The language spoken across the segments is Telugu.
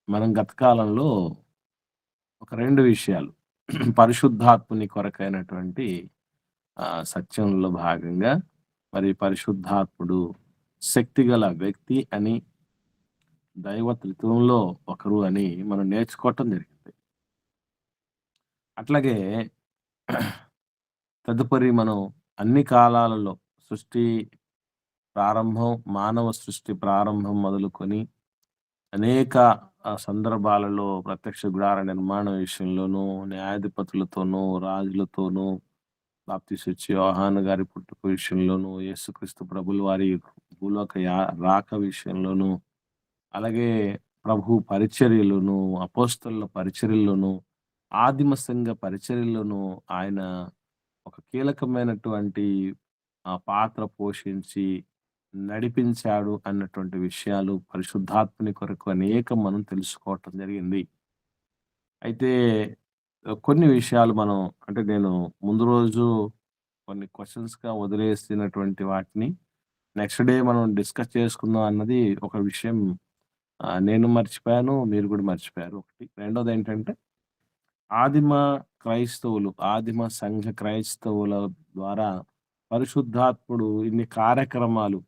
మనం గత కాలంలో ఒక 2 విషయాలు పరిశుద్ధాత్ముని కొరకైనటువంటి సత్యంలో భాగంగా మరి పరిశుద్ధాత్ముడు శక్తిగల వ్యక్తి అని, దైవ త్రిత్వంలో ఒకరు అని మనం నేర్చుకోవటం జరిగింది. అట్లాగే తదుపరి మనం అన్ని కాలాలలో సృష్టి ప్రారంభం, మానవ సృష్టి ప్రారంభం మొదలుకొని అనేక సందర్భాలలో ప్రత్యక్ష గుడార నిర్మాణం విషయంలోనూ, న్యాయాధిపతులతోనూ, రాజులతోనూ, బాప్తిస్మిచ్చే యోహాను గారి పుట్టుక విషయంలోనూ, యేసుక్రీస్తు ప్రభుల వారి భూలోక రాక విషయంలోనూ, అలాగే ప్రభు పరిచర్యలోనూ, అపోస్తలుల పరిచర్యల్లోనూ, ఆదిమ సంఘ పరిచర్యల్లోనూ ఆయన ఒక కీలకమైనటువంటి పాత్ర పోషించి నడిపించాడు అన్నటువంటి విషయాలు పరిశుద్ధాత్మని కొరకు అనేకం మనం తెలుసుకోవటం జరిగింది. అయితే కొన్ని విషయాలు మనం అంటే నేను ముందు రోజు కొన్ని క్వెషన్స్‌గా వదిలేసినటువంటి వాటిని నెక్స్ట్ డే మనం డిస్కస్ చేసుకుందాం అన్నది ఒక విషయం. నేను మర్చిపోయాను. మీరు కూడా మర్చిపోయారు ఒకటి. రెండోదేంటంటే ఆదిమ ఆదిమ సంఘ క్రైస్తవుల ద్వారా పరిశుద్ధాత్ముడు ఇన్ని కార్యక్రమాలు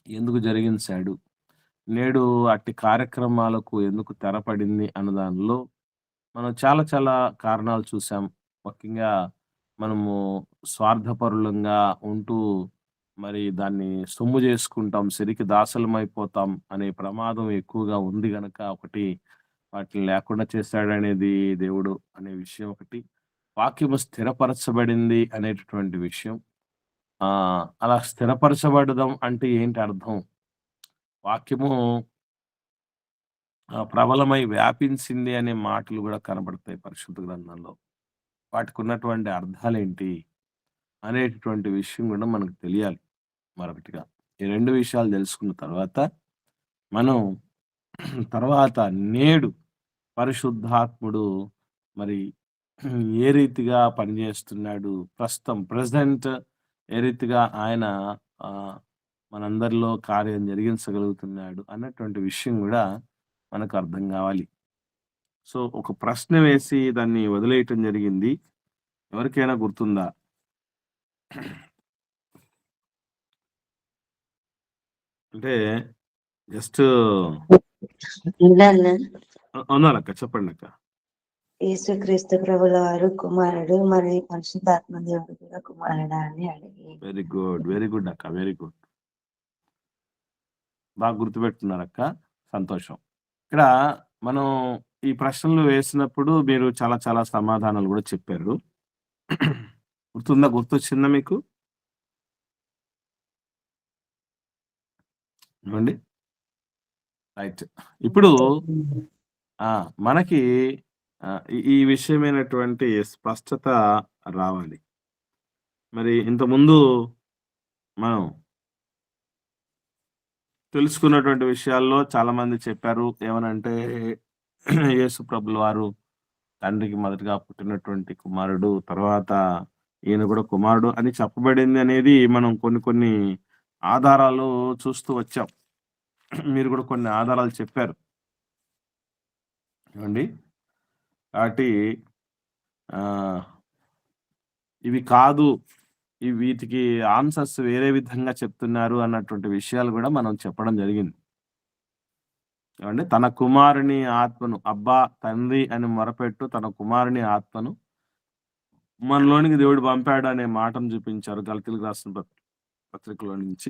ఎందుకు జరిగించాడు? నేడు అట్టి కార్యక్రమాలకు ఎందుకు తెరపడింది అన్న దానిలో మనం చాలా చాలా కారణాలు చూసాం. ముఖ్యంగా మనము స్వార్థపరులంగా ఉంటూ మరి దాన్ని సొమ్ము చేసుకుంటాం, సిరికి దాసులమైపోతాం అనే ప్రమాదం ఎక్కువగా ఉంది గనక ఒకటి వాటిని లేకుండా చేశాడనేది దేవుడు అనే విషయం ఒకటి. వాక్యము స్థిరపరచబడింది అనేటటువంటి విషయం. అలా స్థిరపరచబడడం అంటే ఏంటి అర్థం? వాక్యము ప్రబలమై వ్యాపించింది అనే మాటలు గూడా కనబడతాయి పరిశుద్ధ గ్రంథంలో. వాటికున్నటువంటి అర్థాలేంటి అనేటటువంటి విషయం గూడా మనకు తెలియాలి మరొకటిగా. ఈ 2 విషయాలు తెలుసుకున్న తర్వాత, మనం తర్వాత నేడు పరిశుద్ధాత్ముడు మరి ఏ రీతిగా పనిచేస్తున్నాడు, ప్రస్తుతం ప్రెజెంట్ ఏ రీతిగా ఆయన ఆహ్, మనందరిలో కార్యం జరిగించగలుగుతున్నాడు అన్నటువంటి విషయం గూడా మనకు అర్థం గావాలి. సో, ఒక ప్రశ్న వేసి దాన్ని వదిలేయటం జరిగింది. ఎవరికైనా గుర్తుందా? అంటే జస్ట్ విన్నాను. ఉన్నారక్క, చెప్పండక్క. యేసుక్రీస్తు ప్రభుల వారు కుమారుడు, మరి పరిశుద్ధాత్మ దేవుడు కూడా కుమారుడా అని అడిగి. Very good. వెరీ గుడ్ అక్క. Very good. బాగా గుర్తుపెట్టుకున్నారక్క. సంతోషం. ఇక్కడ మనం ఈ ప్రశ్నలు వేసినప్పుడు మీరు చాలా చాలా సమాధానాలు గూడా చెప్పారు. గుర్తుందా? గుర్తొచ్చిందా మీకు? ఏవండి? రైట్. ఇప్పుడు మనకి ఈ ఈ విషయమైనటువంటి స్పష్టత రావాలి. మరి ఇంతకుముందు మనం తెలుసుకున్నటువంటి విషయాల్లో చాలామంది చెప్పారు. ఏమనంటే యేసు ప్రభుల వారు తండ్రికి మొదటగా పుట్టినటువంటి కుమారుడు. తర్వాత ఈయన కూడా కుమారుడు అని చెప్పబడింది అనేది మనం కొన్ని కొన్ని ఆధారాలు చూస్తూ వచ్చాం. మీరు కూడా కొన్ని ఆధారాలు చెప్పారు. ఏవండి? కాబట్టి ఇవి కాదు, వీటికి ఆన్సర్స్ వేరే విధంగా చెప్తున్నారు అన్నటువంటి విషయాలు కూడా మనం చెప్పడం జరిగింది. ఏవండి? తన కుమారుని ఆత్మను అబ్బా తండ్రి అని మొరపెట్టు తన కుమారుని ఆత్మను మనలోనికి దేవుడు పంపాడు అనే మాటను చూపించారు గలతీయులకు రాసిన పత్రికలో నుంచి.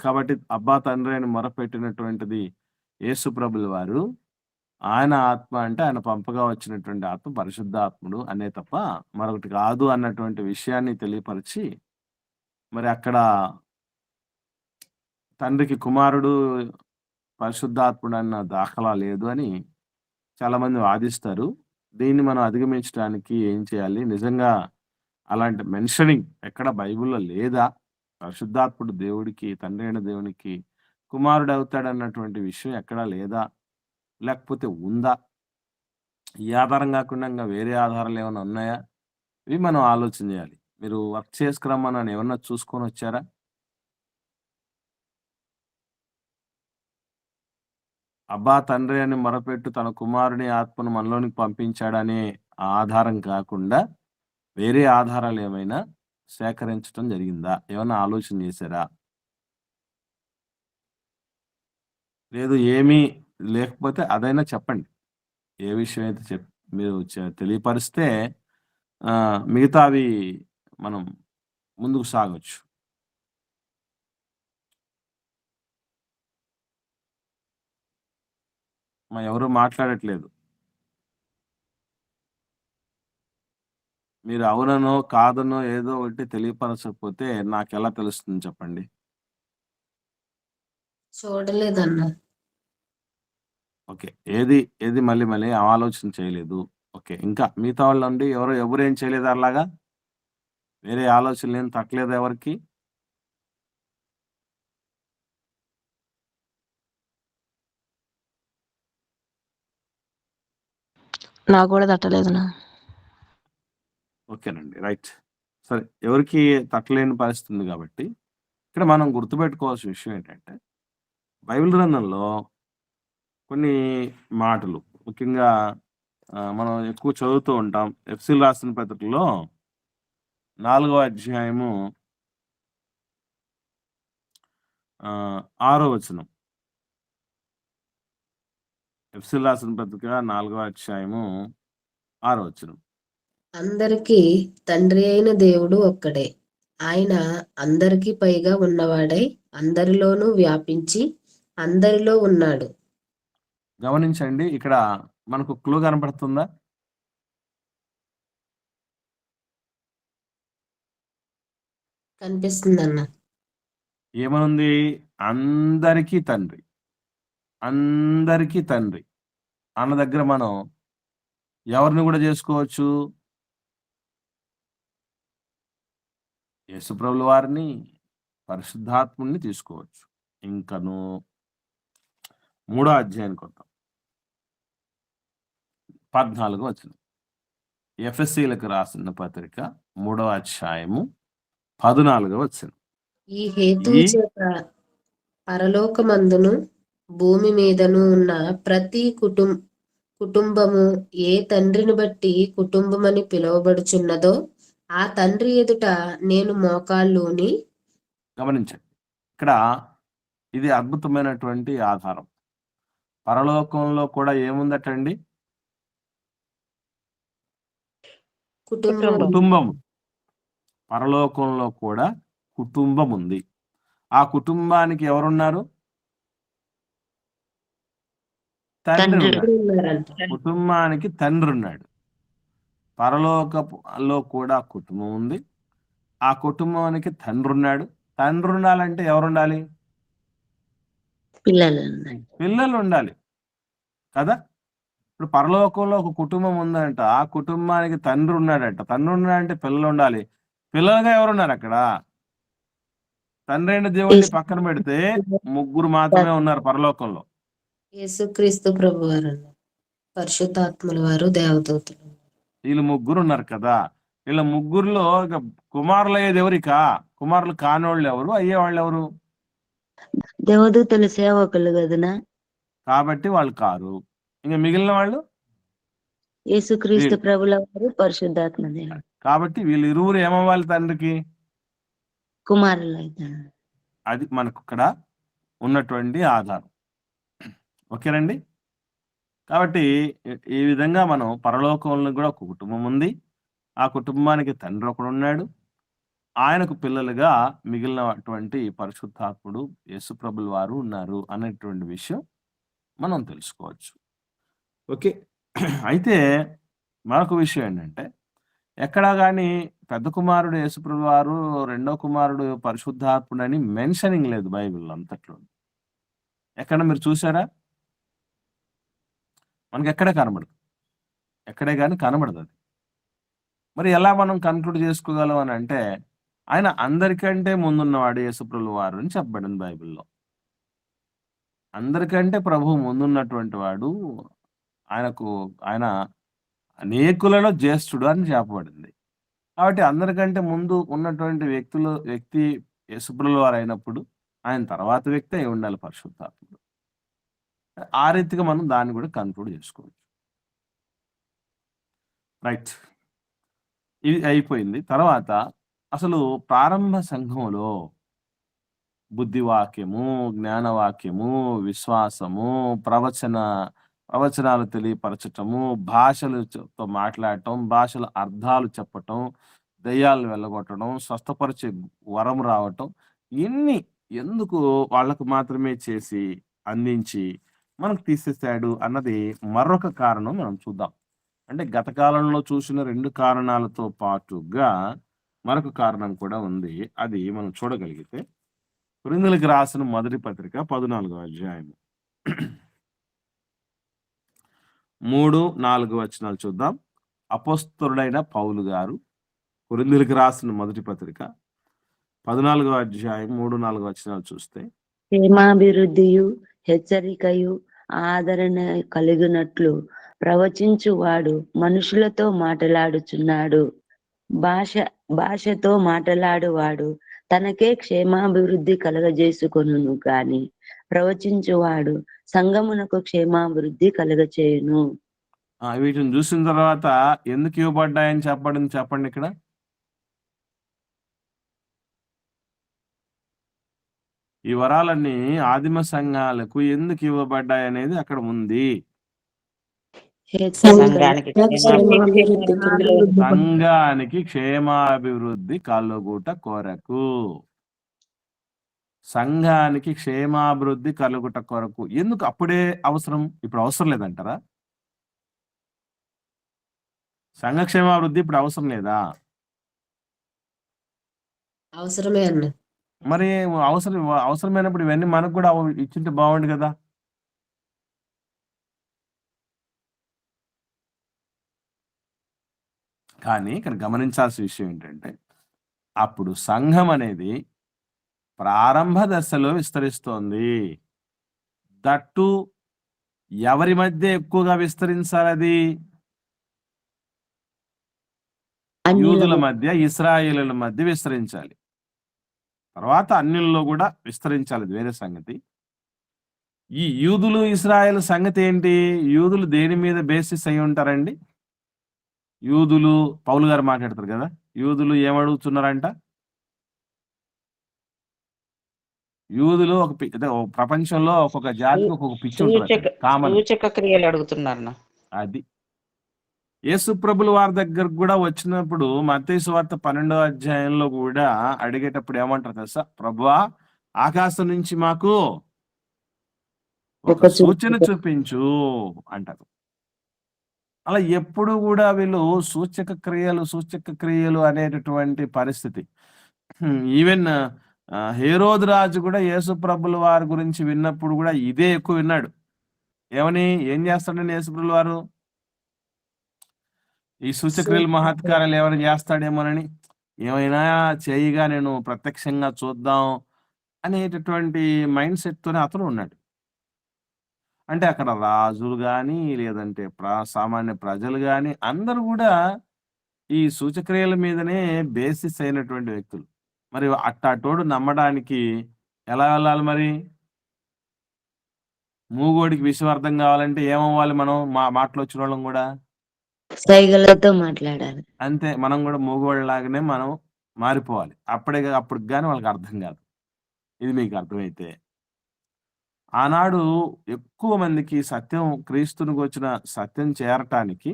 కాబట్టి అబ్బా తండ్రి అని మొరపెట్టినటువంటిది యేసు ప్రభుల వారు. ఆయన ఆత్మ అంటే ఆయన పంపగా వచ్చినటువంటి ఆత్మ పరిశుద్ధాత్ముడు అనే తప్ప మరొకటి కాదు అన్నటువంటి విషయాన్ని తెలియపరిచి, మరి అక్కడ తండ్రికి కుమారుడు పరిశుద్ధాత్ముడు అన్న దాఖలా లేదు అని చాలామంది వాదిస్తారు. దీన్ని మనం అధిగమించడానికి ఏం చేయాలి? నిజంగా అలాంటి మెన్షనింగ్ ఎక్కడ బైబిల్‌లో లేదా? పరిశుద్ధాత్ముడు దేవుడికి, తండ్రి అయిన దేవునికి కుమారుడవుతాడన్నటువంటి విషయం ఎక్కడా లేదా? లేకపోతే ఉందా? ఈ ఆధారం కాకుండా ఇంగా వేరే ఆధారాలు ఏమైనా ఉన్నాయా? ఇవి మనం ఆలోచన చేయాలి. మీరు వర్క్ చేసుకురమ్మని ఏమన్నా చూసుకొనొచ్చారా? అబ్బా తండ్రి అని మొరపెట్టు తన కుమారుని ఆత్మను మనలోనికి పంపించాడనే ఆధారం కాకుండా వేరే ఆధారాలు ఏమైనా సేకరించడం జరిగిందా? ఏమన్నా ఆలోచన చేశారా? లేదు ఏమీ లేకపోతే అదైనా చెప్పండి. ఏ విషయం అయితే మీరు తెలియపరిస్తే మిగతావి మనం ముందుకు సాగొచ్చు. ఎవరు మాట్లాడట్లేదు. మీరు అవుననో, కాదనో ఏదో ఒకటి తెలియపరచకపోతే నాకెలా తెలుస్తుంది చెప్పండి? చూడలేదన్నా. ఓకే. ఏది మళ్ళీ మళ్ళీ ఆలోచన చేయలేదు. ఓకే. ఇంకా మిగతా వాళ్ళండి ఎవరేం చేయలేదా అలాగా? వేరే ఆలోచనలేం తట్టలేదా ఎవరికీ? నాకు గూడా తట్టలేదన్నా. ఓకేనండి. రైట్. సరే. ఎవరికీ తట్టలేని పరిస్థితి ఉంది గాబట్టి, ఇక్కడ మనం గుర్తుపెట్టుకోవాల్సిన విషయం ఏంటంటే, బైబిల్ గ్రంథంలో కొన్ని మాటలు ముఖ్యంగా మనం ఎక్కువ చదువుతూ ఉంటాం. ఎఫ్‌సీ‌లు రాసిన పత్రికలో 4వ అధ్యాయము 6 వచనం. ఎఫ్‌సీ‌లు రాసిన పత్రిక 4వ అధ్యాయము 6 వచనం. అందరికీ తండ్రి అయిన దేవుడు ఒక్కడే. ఆయన అందరికీ పైగా ఉన్నవాడై అందరిలోనూ వ్యాపించి అందరిలో ఉన్నాడు. గమనించండి ఇక్కడ మనకు క్లూ కనపడుతుందా? కనిపిస్తుందన్న. ఏమనుంది? అందరికీ తండ్రి. అందరికీ తండ్రి అన్న దగ్గర మనం ఎవరిని గూడా జేసుకోవచ్చు? యేసుప్రభుల వారిని, పరిశుద్ధాత్ముడిని తీసుకోవచ్చు. ఇంకను 3వ అధ్యాయానికి వద్దాం. 14వ వచనం. ఎఫెసీయులకు రాసిన పత్రిక 3వ అధ్యాయము 14వ వచనం. ఈ హేతువు చేత పరలోకమందును భూమి మీదను ఉన్న ప్రతి కుటుంబము ఏ తండ్రిని బట్టి కుటుంబమని పిలువబడుచున్నదో ఆ తండ్రి ఎదుట నేను మోకాళ్ళూని. గమనించండి. ఇక్కడ ఇది అద్భుతమైనటువంటి ఆధారం. పరలోకంలో కూడా ఏముందటండి? కుటుంబం. పరలోకంలో కూడా కుటుంబం ఉంది. ఆ కుటుంబానికి ఎవరున్నారు? తండ్రి ఉన్నాడు. కుటుంబానికి తండ్రి ఉన్నాడు. పరలోకపులో కూడా కుటుంబం ఉంది. ఆ కుటుంబానికి తండ్రి ఉన్నాడు. తండ్రి ఉండాలంటే ఎవరుండాలి? పిల్లలు ఉండాలి కదా! ఇప్పుడు పరలోకంలో ఒక కుటుంబం ఉందంట. ఆ కుటుంబానికి తండ్రి ఉన్నాడంట. తండ్రి ఉన్నాడంటే పిల్లలు ఉండాలి. పిల్లలుగా ఎవరున్నారు అక్కడ? తండ్రి అయిన దేవుడిని పక్కన పెడితే ముగ్గురు మాత్రమే ఉన్నారు పరలోకంలో. యేసుక్రీస్తు ప్రభువారు, పరిశుద్ధాత్ముల వారు, దేవదూతలు. వీళ్ళు ముగ్గురు ఉన్నారు కదా! వీళ్ళ ముగ్గురులో ఇక కుమారులు అయ్యేది ఎవరిక? కుమారులు కానోళ్ళు ఎవరు? అయ్యేవాళ్ళు ఎవరు? దేవదూతల సేవకులు కదనా? కాబట్టి వాళ్ళు కారు. ఇంక మిగిలిన వాళ్ళు యేసుక్రీస్తు ప్రభుల వారు, పరిశుద్ధాత్మ దేవుడు. కాబట్టి వీళ్ళు ఇరువురు ఏమవ్వాలి తండ్రికి? కుమారులు అయితే. అది మనకు ఇక్కడ ఉన్నటువంటి ఆధారం. ఓకేనండి. కాబట్టి ఈ విధంగా మనం పరలోకంలో కూడా ఒక కుటుంబం ఉంది. ఆ కుటుంబానికి తండ్రి ఒకడున్నాడు. ఆయనకు పిల్లలుగా మిగిలినటువంటి పరిశుద్ధాత్ముడు యేసుప్రభుల వారు ఉన్నారు అనేటువంటి విషయం మనం తెలుసుకోవచ్చు. ఓకే. అయితే మరొక విషయం ఏంటంటే ఎక్కడా గాని పెద్ద కుమారుడు యేసుప్రభుల వారు, రెండో కుమారుడు పరిశుద్ధాత్ముడని మెన్షనింగ్ లేదు బైబిల్‌లో అంతట్లో. ఎక్కడ మీరు చూసారా? మనకెక్కడ కనబడదు. ఎక్కడే గాని కనబడదది. మరి ఎలా మనం కన్క్లూడ్ చేసుకోగలం అనంటే, ఆయన అందరికంటే ముందున్నవాడు యేసుప్రభుల వారు అని చెప్పబడింది బైబిల్‌లో. అందరికంటే ప్రభువు ముందున్నటువంటి వాడు. ఆయన అనేకులలో జ్యేష్ఠుడు అని చెప్పబడింది. కాబట్టి అందరికంటే ముందు ఉన్నటువంటి వ్యక్తి యేసుప్రభుల వారు అయినప్పుడు, ఆయన తర్వాత వ్యక్తి అయి ఉండాలి పరిశుద్ధాత్ముడు. ఆ రీతిగా మనం దాన్ని కూడా కన్క్లూడ్ చేసుకోవచ్చు. రైట్. ఇది అయిపోయింది. తర్వాత అసలు ప్రారంభ సంఘంలో బుద్ధివాక్యము, జ్ఞానవాక్యము, విశ్వాసము, ప్రవచనాలు తెలియపరచటము, తో మాట్లాడటం, భాషల అర్థాలు చెప్పటం, దెయ్యాలను వెళ్ళగొట్టడం, స్వస్థపరిచే వరం రావటం, ఇన్ని ఎందుకు వాళ్ళకు మాత్రమే చేసి, అందించి మనకు తీసేసాడు అన్నది మరొక కారణం మనం చూద్దాం. అంటే గత కాలంలో చూసిన 2 కారణాలతో పాటుగా మరొక కారణం కూడా ఉంది. అది మనం చూడగలిగితే కొరింథీయులకు రాసిన మొదటి పత్రిక 14వ అధ్యాయం 3, 4 వచనాలు చూద్దాం. అపోస్తలుడైన పౌలు గారు కొరింథీయులకు రాసిన మొదటి పత్రిక 14వ అధ్యాయం 3, 4 వచనాలు చూస్తే, క్షేమాభివృద్ధియు హెచ్చరికయు ఆదరణ కలిగినట్లు ప్రవచించువాడు మనుషులతో మాట్లాడుచున్నాడు. భాషతో మాట్లాడువాడు తనకే క్షేమాభివృద్ధి కలగజేసుకొనును గాని ప్రవచించువాడు సంఘమునకు క్షేమాభివృద్ధి కలగచేయును. వీటిని చూసిన తర్వాత ఎందుకు ఇవ్వబడ్డాయని చెప్పండి ఇక్కడ. ఈ వరాలన్నీ ఆదిమ సంఘాలకు ఎందుకు ఇవ్వబడ్డాయి అనేది అక్కడ ఉంది. సంఘానికి క్షేమాభివృద్ధి కలుగుట కొరకు. సంఘానికి క్షేమాభివృద్ధి కలుగుట కొరకు. ఎందుకు అప్పుడే అవసరం, ఇప్పుడు అవసరం లేదంటారా? సంఘ క్షేమాభివృద్ధి ఇప్పుడు అవసరం లేదా? అవసరమే అన్న. మరి అవసరమైనప్పుడు ఇవన్నీ మనకు కూడా ఇచ్చింటే బాగుండు కదా. కానీ ఇక్కడ గమనించాల్సిన విషయం ఏంటంటే, అప్పుడు సంఘం అనేది ప్రారంభ దశలో విస్తరిస్తోంది. దట్టు ఎవరి మధ్య ఎక్కువగా విస్తరించాలి? అది యూదుల మధ్య, ఇశ్రాయేలుల మధ్య విస్తరించాలి. తర్వాత అన్యుల్లో కూడా విస్తరించాలి, వేరే సంగతి. ఈ యూదులు ఇశ్రాయేల్ సంగతి ఏంటి? యూదులు దేని మీద బేసిస్ అయి ఉంటారండి? యూదులు పౌలు గారు మాట్లాడతారు కదా, యూదులు ఏమడుగుతున్నారంట? యూదులు ప్రపంచంలో ఒక్కొక్క జాతికి ఒక్కొక్క పిచ్చి ఉంటుంది, కామన్. క్రియలు అడుగుతున్నారు. అది యేసు ప్రభుల వారి దగ్గర కూడా వచ్చినప్పుడు మత్తయి సువార్త 12వ అధ్యాయంలో కూడా అడిగేటప్పుడు ఏమంటారు తెలుసా? ప్రభువా, ఆకాశం నుంచి మాకు ఒక సూచన చూపించు అంటారు. అలా ఎప్పుడు కూడా వీళ్ళు సూచక క్రియలు అనేటటువంటి పరిస్థితి. ఈవెన్ హేరోదు రాజు కూడా యేసు ప్రభుల వారి గురించి విన్నప్పుడు కూడా ఇదే ఎక్కువ విన్నాడు. ఏం చేస్తాడండి యేసు ప్రభుల వారు? ఈ సూచక్రియలు మహత్కారాలు ఏమైనా చేస్తాడేమోనని, ఏమైనా చేయగా నేను ప్రత్యక్షంగా చూద్దాం అనేటటువంటి మైండ్ సెట్ తోనే అతను ఉన్నాడు. అంటే అక్కడ రాజులు కానీ, లేదంటే సామాన్య ప్రజలు కానీ అందరూ కూడా ఈ సూచక్రియల మీదనే బేసిస్ అయినటువంటి వ్యక్తులు. మరి అట్టాటోడు నమ్మడానికి ఎలా వెళ్ళాలి? మరి మూగోడికి విషయం అర్థం కావాలంటే ఏమవ్వాలి? మనం మాటలు వచ్చిన వాళ్ళం కూడా సైగలతో మాట్లాడాలి. అంతే, మనం కూడా మూగోళ్ళలాగానే మనం మారిపోవాలి. అప్పుడు కానీ వాళ్ళకి అర్థం కాదు. ఇది మీకు అర్థమైతే, ఆనాడు ఎక్కువ మందికి క్రీస్తునికి వచ్చిన సత్యం చేరటానికి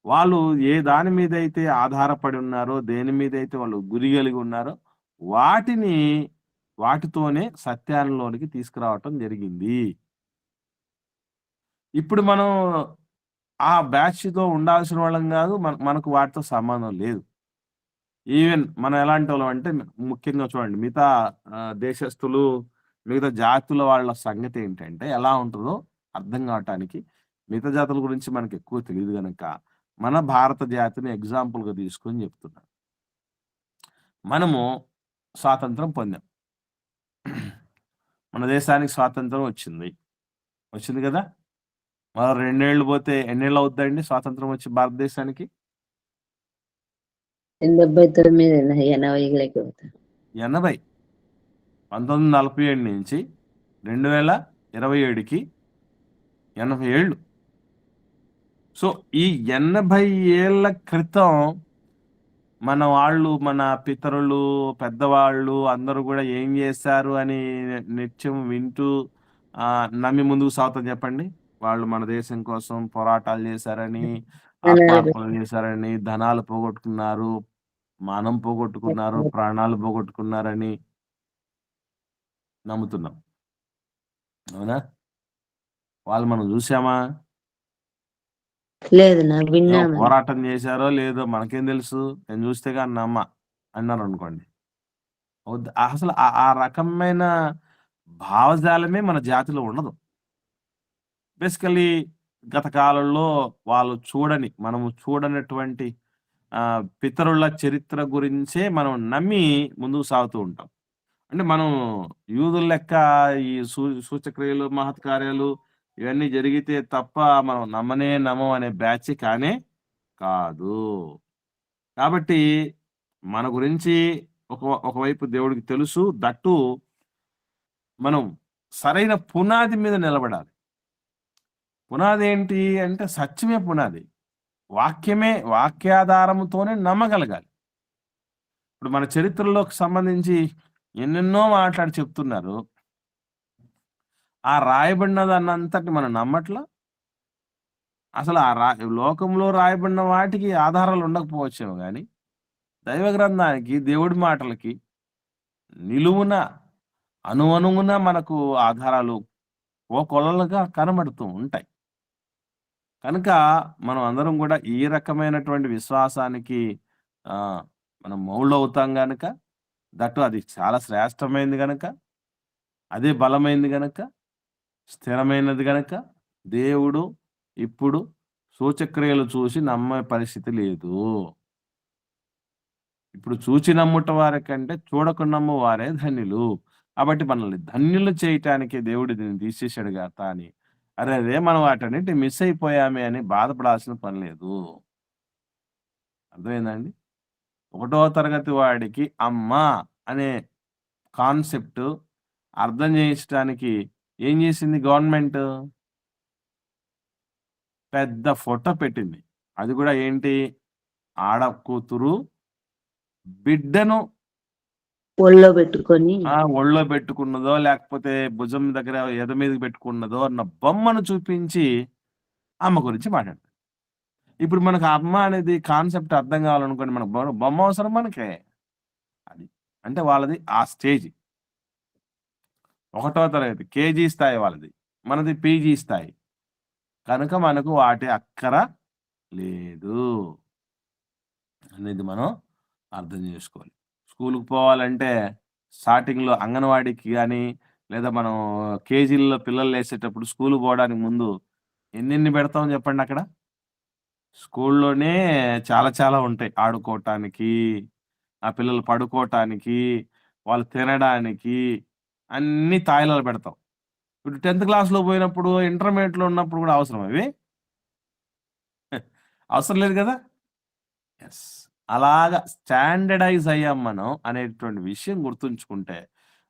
వాళ్ళు ఏ దాని మీద అయితే ఆధారపడి ఉన్నారో, దేని మీద అయితే వాళ్ళు గురి కలిగి ఉన్నారో వాటితోనే సత్యాలలోనికి తీసుకురావటం జరిగింది. ఇప్పుడు మనం ఆ బ్యాచ్తో ఉండాల్సిన వాళ్ళం కాదు, మనకు వాటితో సంబంధం లేదు. ఈవెన్ మనం ఎలాంటి వాళ్ళం అంటే, ముఖ్యంగా చూడండి, మిగతా దేశస్తులు, మిగతా జాతుల వాళ్ళ సంగతి ఏంటంటే ఎలా ఉంటుందో అర్థం కావటానికి, మిగతా జాతుల గురించి మనకి ఎక్కువ తెలియదు కనుక మన భారత జాతిని ఎగ్జాంపుల్గా తీసుకొని చెప్తున్నాను. మనము స్వాతంత్రం పొందాం. మన దేశానికి స్వాతంత్రం వచ్చింది కదా. మరో 2 ఏళ్ళు పోతే ఎన్నేళ్ళు అవుద్దండి స్వాతంత్రం వచ్చి భారతదేశానికి? 89 1947 నుంచి 2027కి 80 ఏళ్ళు. సో ఈ 80 ఏళ్ల క్రితం మన వాళ్ళు, మన పితరులు, పెద్దవాళ్ళు అందరూ కూడా ఏం చేశారు అని నిత్యం వింటూ నమ్మి ముందుకు సాగుతాం చెప్పండి. వాళ్ళు మన దేశం కోసం పోరాటాలు చేశారని, ఆత్మార్పణలు చేశారని, ధనాలు పోగొట్టుకున్నారు, మానం పోగొట్టుకున్నారు, ప్రాణాలు పోగొట్టుకున్నారని నమ్ముతున్నాం. అవునా? వాళ్ళు మనం చూసామా? లేదు నాకు విన్నాము. పోరాటం చేశారో లేదో మనకేం తెలుసు, నేను చూస్తే కానీ నమ్మ అన్నారు అనుకోండి. అసలు ఆ రకమైన భావజాలమే మన జాతిలో ఉండదు. బేసికలీ గత కాలంలో వాళ్ళు మనము చూడనటువంటి పితరుల చరిత్ర గురించే మనం నమ్మి ముందుకు సాగుతూ ఉంటాం. అంటే మనం యూదుల లెక్క ఈ సూచక్రియలు, మహత్కార్యాలు ఇవన్నీ జరిగితే తప్ప మనం నమ్మం అనే బ్యాచ్ కానే కాదు. కాబట్టి మన గురించి ఒకవైపు దేవుడికి తెలుసు. దట్టు మనం సరైన పునాది మీద నిలబడాలి. పునాది ఏంటి అంటే సత్యమే పునాది. వాక్యాధారముతోనే నమ్మగలగాలి. ఇప్పుడు మన చరిత్రలోకి సంబంధించి ఎన్నెన్నో మాట్లాడి చెప్తున్నారు. ఆ రాయబడినదన్నంతటి మనం నమ్మట్లా. అసలు లోకంలో రాయబడిన వాటికి ఆధారాలు ఉండకపోవచ్చేమో కానీ దైవ గ్రంథానికి, దేవుడి మాటలకి నిలువున అనువున మనకు ఆధారాలు కొలలుగా కనబడుతూ ఉంటాయి. కనుక మనం అందరం కూడా ఈ రకమైనటువంటి విశ్వాసానికి మనం మౌళ్ళవుతాం గనక, దట్టు అది చాలా శ్రేష్టమైనది గనక, అదే బలమైనది గనక, స్థిరమైనది గనక దేవుడు ఇప్పుడు సూచక్రియలు చూసి నమ్మే పరిస్థితి లేదు. ఇప్పుడు చూచి నమ్ముట వారి కంటే చూడక నమ్ము వారే ధన్యులు. కాబట్టి మనల్ని ధన్యులు చేయటానికి దేవుడు దీన్ని తీసేశాడు గాక అని అరే మనం వాటన్నిటి మిస్ అయిపోయామే అని బాధపడాల్సిన పని లేదు. అర్థమైందండి? 1వ తరగతి వాడికి అమ్మ అనే కాన్సెప్ట్ అర్థం చేయించడానికి ఏం చేసింది గవర్నమెంట్? పెద్ద ఫోటో పెట్టింది. అది కూడా ఏంటి? ఆడ కూతురు బిడ్డను ఒళ్ళో పెట్టుకున్నదో లేకపోతే భుజం దగ్గర ఎద మీదకి పెట్టుకున్నదో అన్న బొమ్మను చూపించి అమ్మ గురించి మాట్లాడుతుంది. ఇప్పుడు మనకు అమ్మ అనేది కాన్సెప్ట్ అర్థం కావాలనుకోండి, మనకు బొమ్మ అవసరం మనకే. అది అంటే వాళ్ళది ఆ స్టేజ్. 1వ తరగతి కేజీ స్థాయి వాళ్ళది, మనది పీజీ స్థాయి. కనుక మనకు వాటి అక్కర లేదు అనేది మనం అర్థం చేసుకోవాలి. స్కూల్కి పోవాలంటే స్టార్టింగ్లో అంగన్వాడీకి కానీ లేదా మనం కేజీల్లో పిల్లలు వేసేటప్పుడు స్కూల్కి పోవడానికి ముందు ఎన్ని పెడతామని చెప్పండి. అక్కడ స్కూల్లోనే చాలా చాలా ఉంటాయి. ఆడుకోవటానికి, ఆ పిల్లలు పడుకోవటానికి, వాళ్ళు తినడానికి అన్ని తాయిలాలు పెడతాం. ఇప్పుడు 10th క్లాస్లో పోయినప్పుడు, ఇంటర్మీడియట్లో ఉన్నప్పుడు కూడా అవసరం అవి? అవసరం లేదు కదా. ఎస్, అలాగా స్టాండర్డైజ్ అయ్యాం మనం అనేటువంటి విషయం గుర్తుంచుకుంటే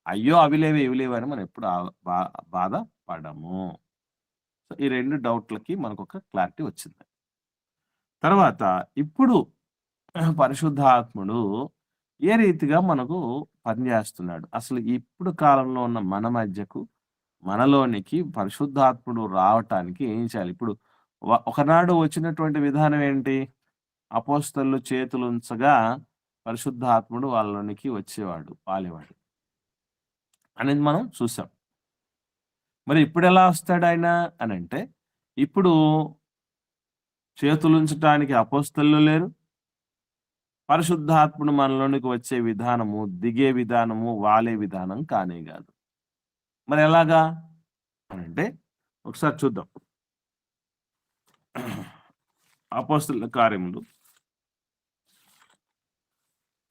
అయ్యో అవి లేవు ఇవి లేవు అని మనం ఎప్పుడు బాధపడము. సో ఈ 2 డౌట్లకి మనకు ఒక క్లారిటీ వచ్చింది. తర్వాత ఇప్పుడు పరిశుద్ధాత్ముడు ఏ రీతిగా మనకు పనిచేస్తున్నాడు, అసలు ఇప్పుడు కాలంలో ఉన్న మన మధ్యకు మనలోనికి పరిశుద్ధాత్ముడు రావటానికి ఏం చేయాలి? ఇప్పుడు ఒకనాడు వచ్చినటువంటి విధానం ఏంటి? అపోస్తలు చేతులుంచగా పరిశుద్ధాత్ముడు వాళ్ళలోనికి వచ్చేవాడు, వాలేవాడు అనేది మనం చూసాం. మరి ఇప్పుడు ఎలా వస్తాడు ఆయన అని అంటే, ఇప్పుడు చేతులుంచటానికి అపోస్తలు లేరు, పరిశుద్ధాత్ముడు మనలోనికి వచ్చే విధానము, దిగే విధానము, వాలే విధానం కానే కాదు. మరి ఎలాగా అని అంటే ఒకసారి చూద్దాం. అపోస్తలుల కార్యములు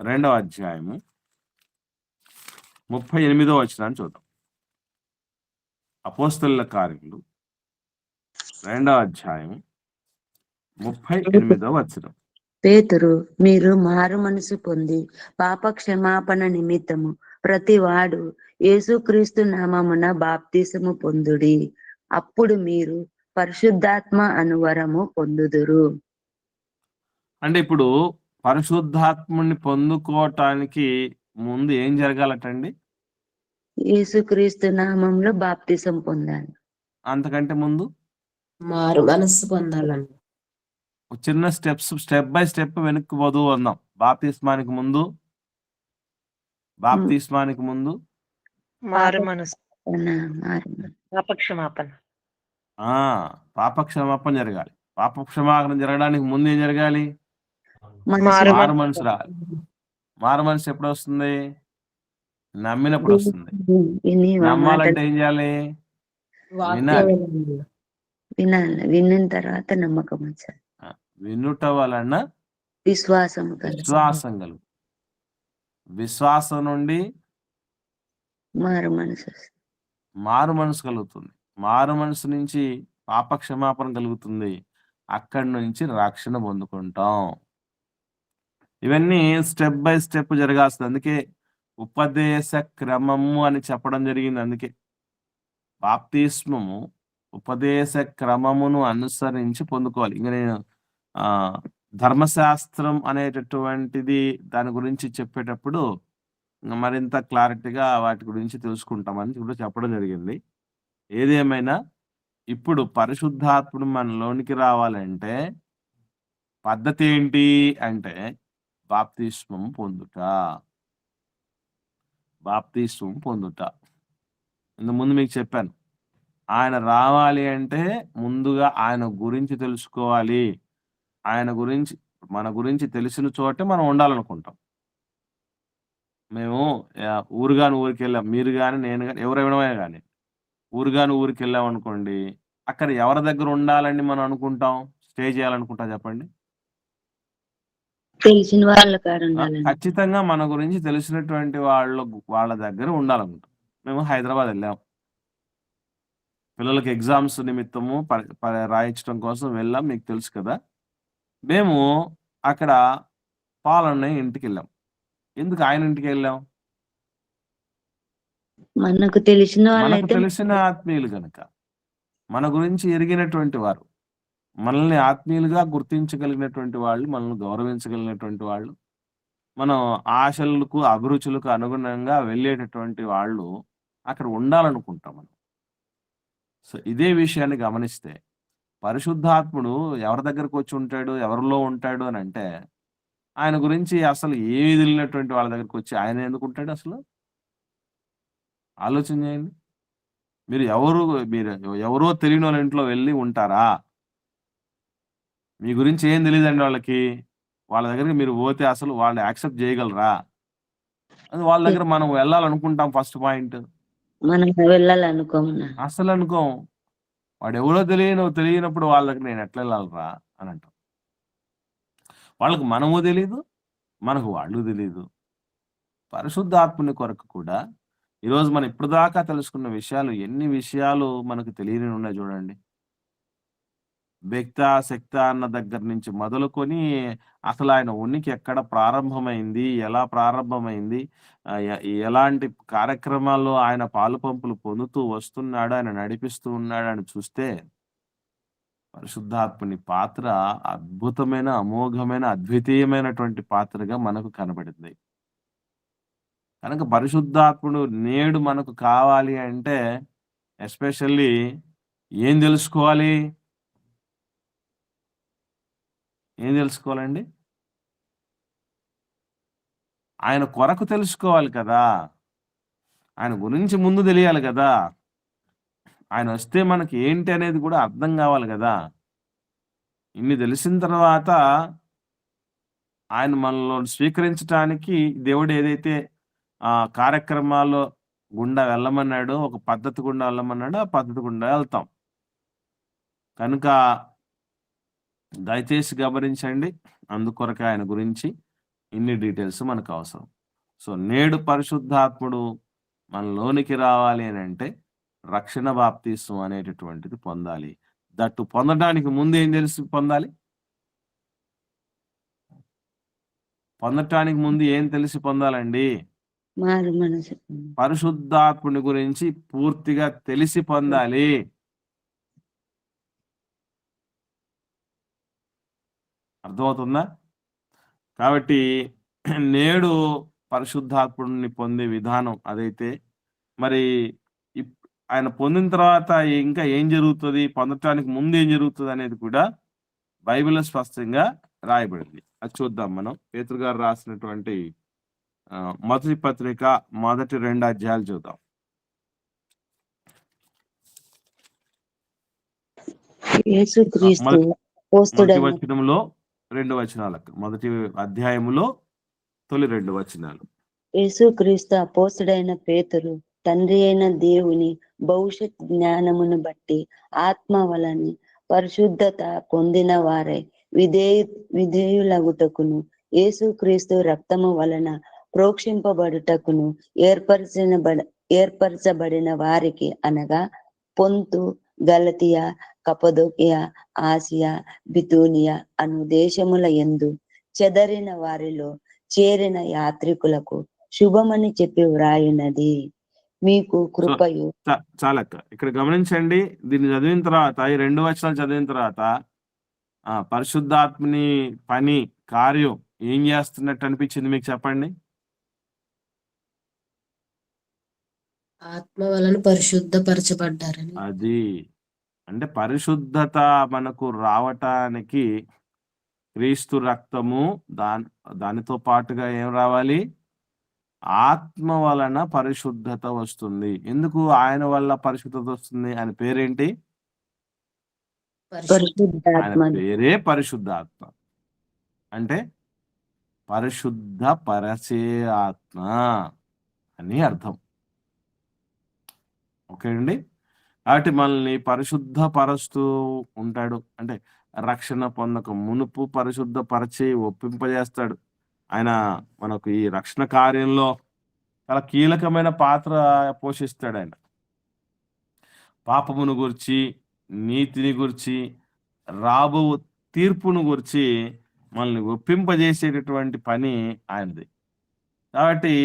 2వ అధ్యాయము 38వ వచనాన్ని చూద్దాం. అపోస్తలుల కార్యములు 2వ అధ్యాయము 38వ వచనం. పేతురు, మీరు మారు మనసు పొంది పాప క్షమాపణ నిమిత్తము ప్రతి వాడు యేసుక్రీస్తు నామమున బాప్తిసము పొందుడి, అప్పుడు మీరు పరిశుద్ధాత్మ అనువరము పొందుదురు. అంటే ఇప్పుడు పరిశుద్ధాత్ముని పొందుకోవటానికి ముందు ఏం జరగాలటండి? యేసుక్రీస్తు నామంలో బాప్తిసం పొందాలి. అంతకంటే ముందు మారు మనస్సు పొందాలన్న. ఒక చిన్న స్టెప్ బై స్టెప్ వెనక్కి పోదు అందాం. బాప్తిస్మానికి ముందు మారు మనసు, మారు పాపక్షమాపణ. పాపక్షమాపణ జరగాలి. పాపక్షమాపణ జరగడానికి ముందు ఏం జరగాలి? మనసు మారు మనసు రావాలి. మారు మనసు ఎప్పుడు వస్తుంది? నమ్మినప్పుడు వస్తుంది. విని నమ్మాలంటే ఏం చేయాలి? వినాలి. వినాలి. విన్న తర్వాత నమ్మకం వచ్చాలి. వినుట వలన విశ్వాసం విశ్వాసం కలుగు. విశ్వాసం నుండి మారు మనసు మారు మనసు కలుగుతుంది. మారు మనసు నుంచి పాప క్షమాపణ కలుగుతుంది. అక్కడి నుంచి రక్షణ పొందుకుంటాం. ఇవన్నీ స్టెప్ బై స్టెప్ జరగాల్సింది. అందుకే ఉపదేశ క్రమము అని చెప్పడం జరిగింది. అందుకే బాప్తిస్మము ఉపదేశ క్రమమును అనుసరించి పొందుకోవాలి. ఇంకా నేను ధర్మశాస్త్రం అనేటటువంటిది దాని గురించి చెప్పేటప్పుడు మరింత క్లారిటీగా వాటి గురించి తెలుసుకుంటామని కూడా చెప్పడం జరిగింది. ఏదేమైనా ఇప్పుడు పరిశుద్ధాత్ముడు మనలోనికి రావాలంటే పద్ధతి ఏంటి అంటే బాప్తిస్మం పొందుట. ఇంతకుముందు మీకు చెప్పాను, ఆయన రావాలి అంటే ముందుగా ఆయన గురించి తెలుసుకోవాలి. ఆయన గురించి మన గురించి తెలిసిన చోటే మనం ఉండాలనుకుంటాం. మేము ఊరికి వెళ్ళాం, మీరు కానీ నేను కానీ ఎవరైనా కానీ ఊరికి వెళ్ళాం అనుకోండి, అక్కడ ఎవరి దగ్గర ఉండాలని మనం అనుకుంటాం, స్టే చేయాలనుకుంటాం చెప్పండి? తెలిసిన వాళ్ళ కాడ ఖచ్చితంగా మన గురించి తెలిసినటువంటి వాళ్ళ దగ్గర ఉండాలనుకుంటాం. మేము హైదరాబాద్ వెళ్ళాం, పిల్లలకి ఎగ్జామ్స్ నిమిత్తము రాయించడం కోసం వెళ్ళాం, మీకు తెలుసు కదా. మేము అక్కడ పాలన్నయ్య ఇంటికి వెళ్ళాం. ఎందుకు ఆయన ఇంటికి వెళ్ళాం? మనకు తెలిసిన ఆత్మీయులు కనుక, మన గురించి ఎరిగినటువంటి వారు, మనల్ని ఆత్మీయులుగా గుర్తించగలిగినటువంటి వాళ్ళు, మనల్ని గౌరవించగలిగినటువంటి వాళ్ళు, మనం ఆశలకు అభిరుచులకు అనుగుణంగా వెళ్ళేటటువంటి వాళ్ళు అక్కడ ఉండాలనుకుంటాం మనం. సో ఇదే విషయాన్ని గమనిస్తే పరిశుద్ధాత్ముడు ఎవరి దగ్గరకు వచ్చి ఉంటాడు, ఎవరిలో ఉంటాడు అని అంటే ఆయన గురించి అసలు ఏమి తెలియనటువంటి వాళ్ళ దగ్గరకు వచ్చి ఆయన ఎందుకు ఉంటాడు? అసలు ఆలోచన చేయండి. మీరు ఎవరో తెలియని వాళ్ళ ఇంట్లో వెళ్ళి ఉంటారా? మీ గురించి ఏం తెలియదండి వాళ్ళకి. వాళ్ళ దగ్గరికి మీరు పోతే అసలు వాళ్ళు యాక్సెప్ట్ చేయగలరా? అది వాళ్ళ దగ్గర మనం వెళ్ళాలనుకుంటాం. ఫస్ట్ పాయింట్, మనం వెళ్ళాలనుకోము, అసలు అనుకోం. వాడు ఎవరో తెలియనప్పుడు వాళ్ళ దగ్గర నేను ఎట్లా వెళ్ళాలరా అని అంటాం. వాళ్ళకు మనము తెలీదు, మనకు వాళ్ళు తెలీదు. పరిశుద్ధాత్ముని కొరకు కూడా ఈరోజు మనం ఇప్పుడు దాకా తెలుసుకున్న విషయాలు, ఎన్ని విషయాలు మనకు తెలియని ఉన్నాయి చూడండి. వ్యక్త శక్త అన్న దగ్గర నుంచి మొదలుకొని అసలు ఆయన ఉనికి ఎక్కడ ప్రారంభమైంది, ఎలా ప్రారంభమైంది, ఎలాంటి కార్యక్రమాల్లో ఆయన పాలు పంపులు పొందుతూ వస్తున్నాడు, ఆయన నడిపిస్తూ ఉన్నాడు అని చూస్తే పరిశుద్ధాత్ముని పాత్ర అద్భుతమైన, అమోఘమైన, అద్వితీయమైనటువంటి పాత్రగా మనకు కనబడింది. కనుక పరిశుద్ధాత్ముడు నేడు మనకు కావాలి అంటే ఎస్పెషల్లీ ఏం తెలుసుకోవాలి? ఏం తెలుసుకోవాలండి? ఆయన కొరకు తెలుసుకోవాలి కదా. ఆయన గురించి ముందు తెలియాలి కదా. ఆయన వస్తే మనకి ఏంటి అనేది కూడా అర్థం కావాలి కదా. ఇన్ని తెలిసిన తర్వాత ఆయన మనలో స్వీకరించడానికి దేవుడు ఏదైతే కార్యక్రమాల్లో గుండా వెళ్ళమన్నాడో, ఒక పద్ధతి గుండా వెళ్ళమన్నాడో ఆ పద్ధతి గుండా వెళ్తాం. కనుక దయచేసి గమనించండి, అందుకొరకు ఆయన గురించి ఇన్ని డీటెయిల్స్ మనకు అవసరం. సో నేడు పరిశుద్ధాత్ముడు మనలోనికి రావాలి అని అంటే రక్షణ బాప్తిస్మం అనేటటువంటిది పొందాలి. దట్టు పొందడానికి ముందు ఏం పొందాలి? పొందటానికి ముందు ఏం తెలిసి పొందాలండి? పరిశుద్ధాత్ముని గురించి పూర్తిగా తెలిసి పొందాలి. అర్థమవుతుందా? కాబట్టి నేడు పరిశుద్ధాత్ముడిని పొందే విధానం అదైతే, మరి ఆయన పొందిన తర్వాత ఇంకా ఏం జరుగుతుంది, పొందటానికి ముందు ఏం జరుగుతుంది అనేది కూడా బైబిల్లో స్పష్టంగా రాయబడింది. అది చూద్దాం మనం. పేతురు గారు రాసినటువంటి మొదటి పత్రిక మొదటి 2 అధ్యాయాలు చూద్దాం. యేసుక్రీస్తు మొదటి అపోస్తుడైన వచనంలో 2 వచనాలకు, మొదటి అధ్యాయములో తొలి 2 వచనాలు. యేసుక్రీస్తు అపోస్తుడైన పేతురు తండ్రి అయిన దేవుని భవిష్యత్ జ్ఞానమును బట్టి ఆత్మ వలన పరిశుద్ధత పొందిన వారై విధేయులగుటకును యేసుక్రీస్తు రక్తము వలన ప్రోక్షింపబడుటకును ఏర్పరచబడిన వారికి, అనగా పొంతు, గలతియా, కపదోకియా, ఆసియా, బితూనియా అను దేశముల యందు చెదరిన వారిలో చేరిన యాత్రికులకు శుభమని చెప్పి వ్రాయున్నది. మీకు కృపయు. చాలక్క, ఇక్కడ గమనించండి. దీన్ని చదివిన తర్వాత, ఈ 2 వచనాలు చదివిన తర్వాత పరిశుద్ధాత్మని పని, కార్యం ఏం చేస్తున్నట్టు అనిపించింది మీకు? చెప్పండి. ఆత్మ వలన పరిశుద్ధపరచబడ్డారని. అది అంటే పరిశుద్ధత మనకు రావటానికి క్రీస్తు రక్తము, దానితో పాటుగా ఏం రావాలి? ఆత్మ వలన పరిశుద్ధత వస్తుంది. ఎందుకు ఆయన వల్ల పరిశుద్ధత వస్తుంది? ఆయన పేరేంటి? ఆయన పేరే పరిశుద్ధాత్మ. అంటే పరిశుద్ధ పరచే ఆత్మ అని అర్థం. ఓకే అండి. కాబట్టి మనల్ని పరిశుద్ధ పరుస్తూ ఉంటాడు. అంటే రక్షణ పొందక మునుపు పరిశుద్ధ పరిచి ఒప్పింపజేస్తాడు. ఆయన మనకు ఈ రక్షణ కార్యంలో చాలా కీలకమైన పాత్ర పోషిస్తాడు. ఆయన పాపమును గురించి, నీతిని గురించి, రాబో తీర్పును గురించి మనల్ని ఒప్పింపజేసేటటువంటి పని ఆయనది. కాబట్టి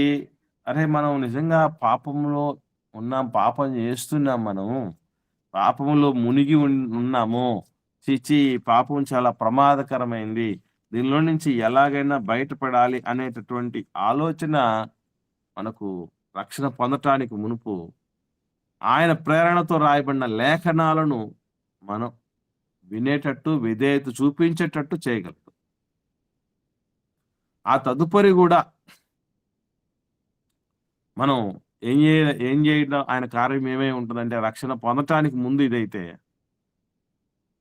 అరే, మనం నిజంగా పాపంలో ఉన్నాం, పాపం చేస్తున్నాం, మనం పాపంలో మునిగి ఉన్నాము, చిచి పాపం చాలా ప్రమాదకరమైంది, దీనిలో నుంచి ఎలాగైనా బయటపడాలి అనేటటువంటి ఆలోచన మనకు రక్షణ పొందటానికి మునుపు ఆయన ప్రేరణతో రాయబడిన లేఖనాలను మనం వినేటట్టు, విధేయత చూపించేటట్టు చేయగలుగుతాం. ఆ తదుపరి కూడా మనం ఏం చేయడం, ఆయన కార్యం ఏమేమి ఉంటుందంటే, రక్షణ పొందటానికి ముందు ఇదైతే,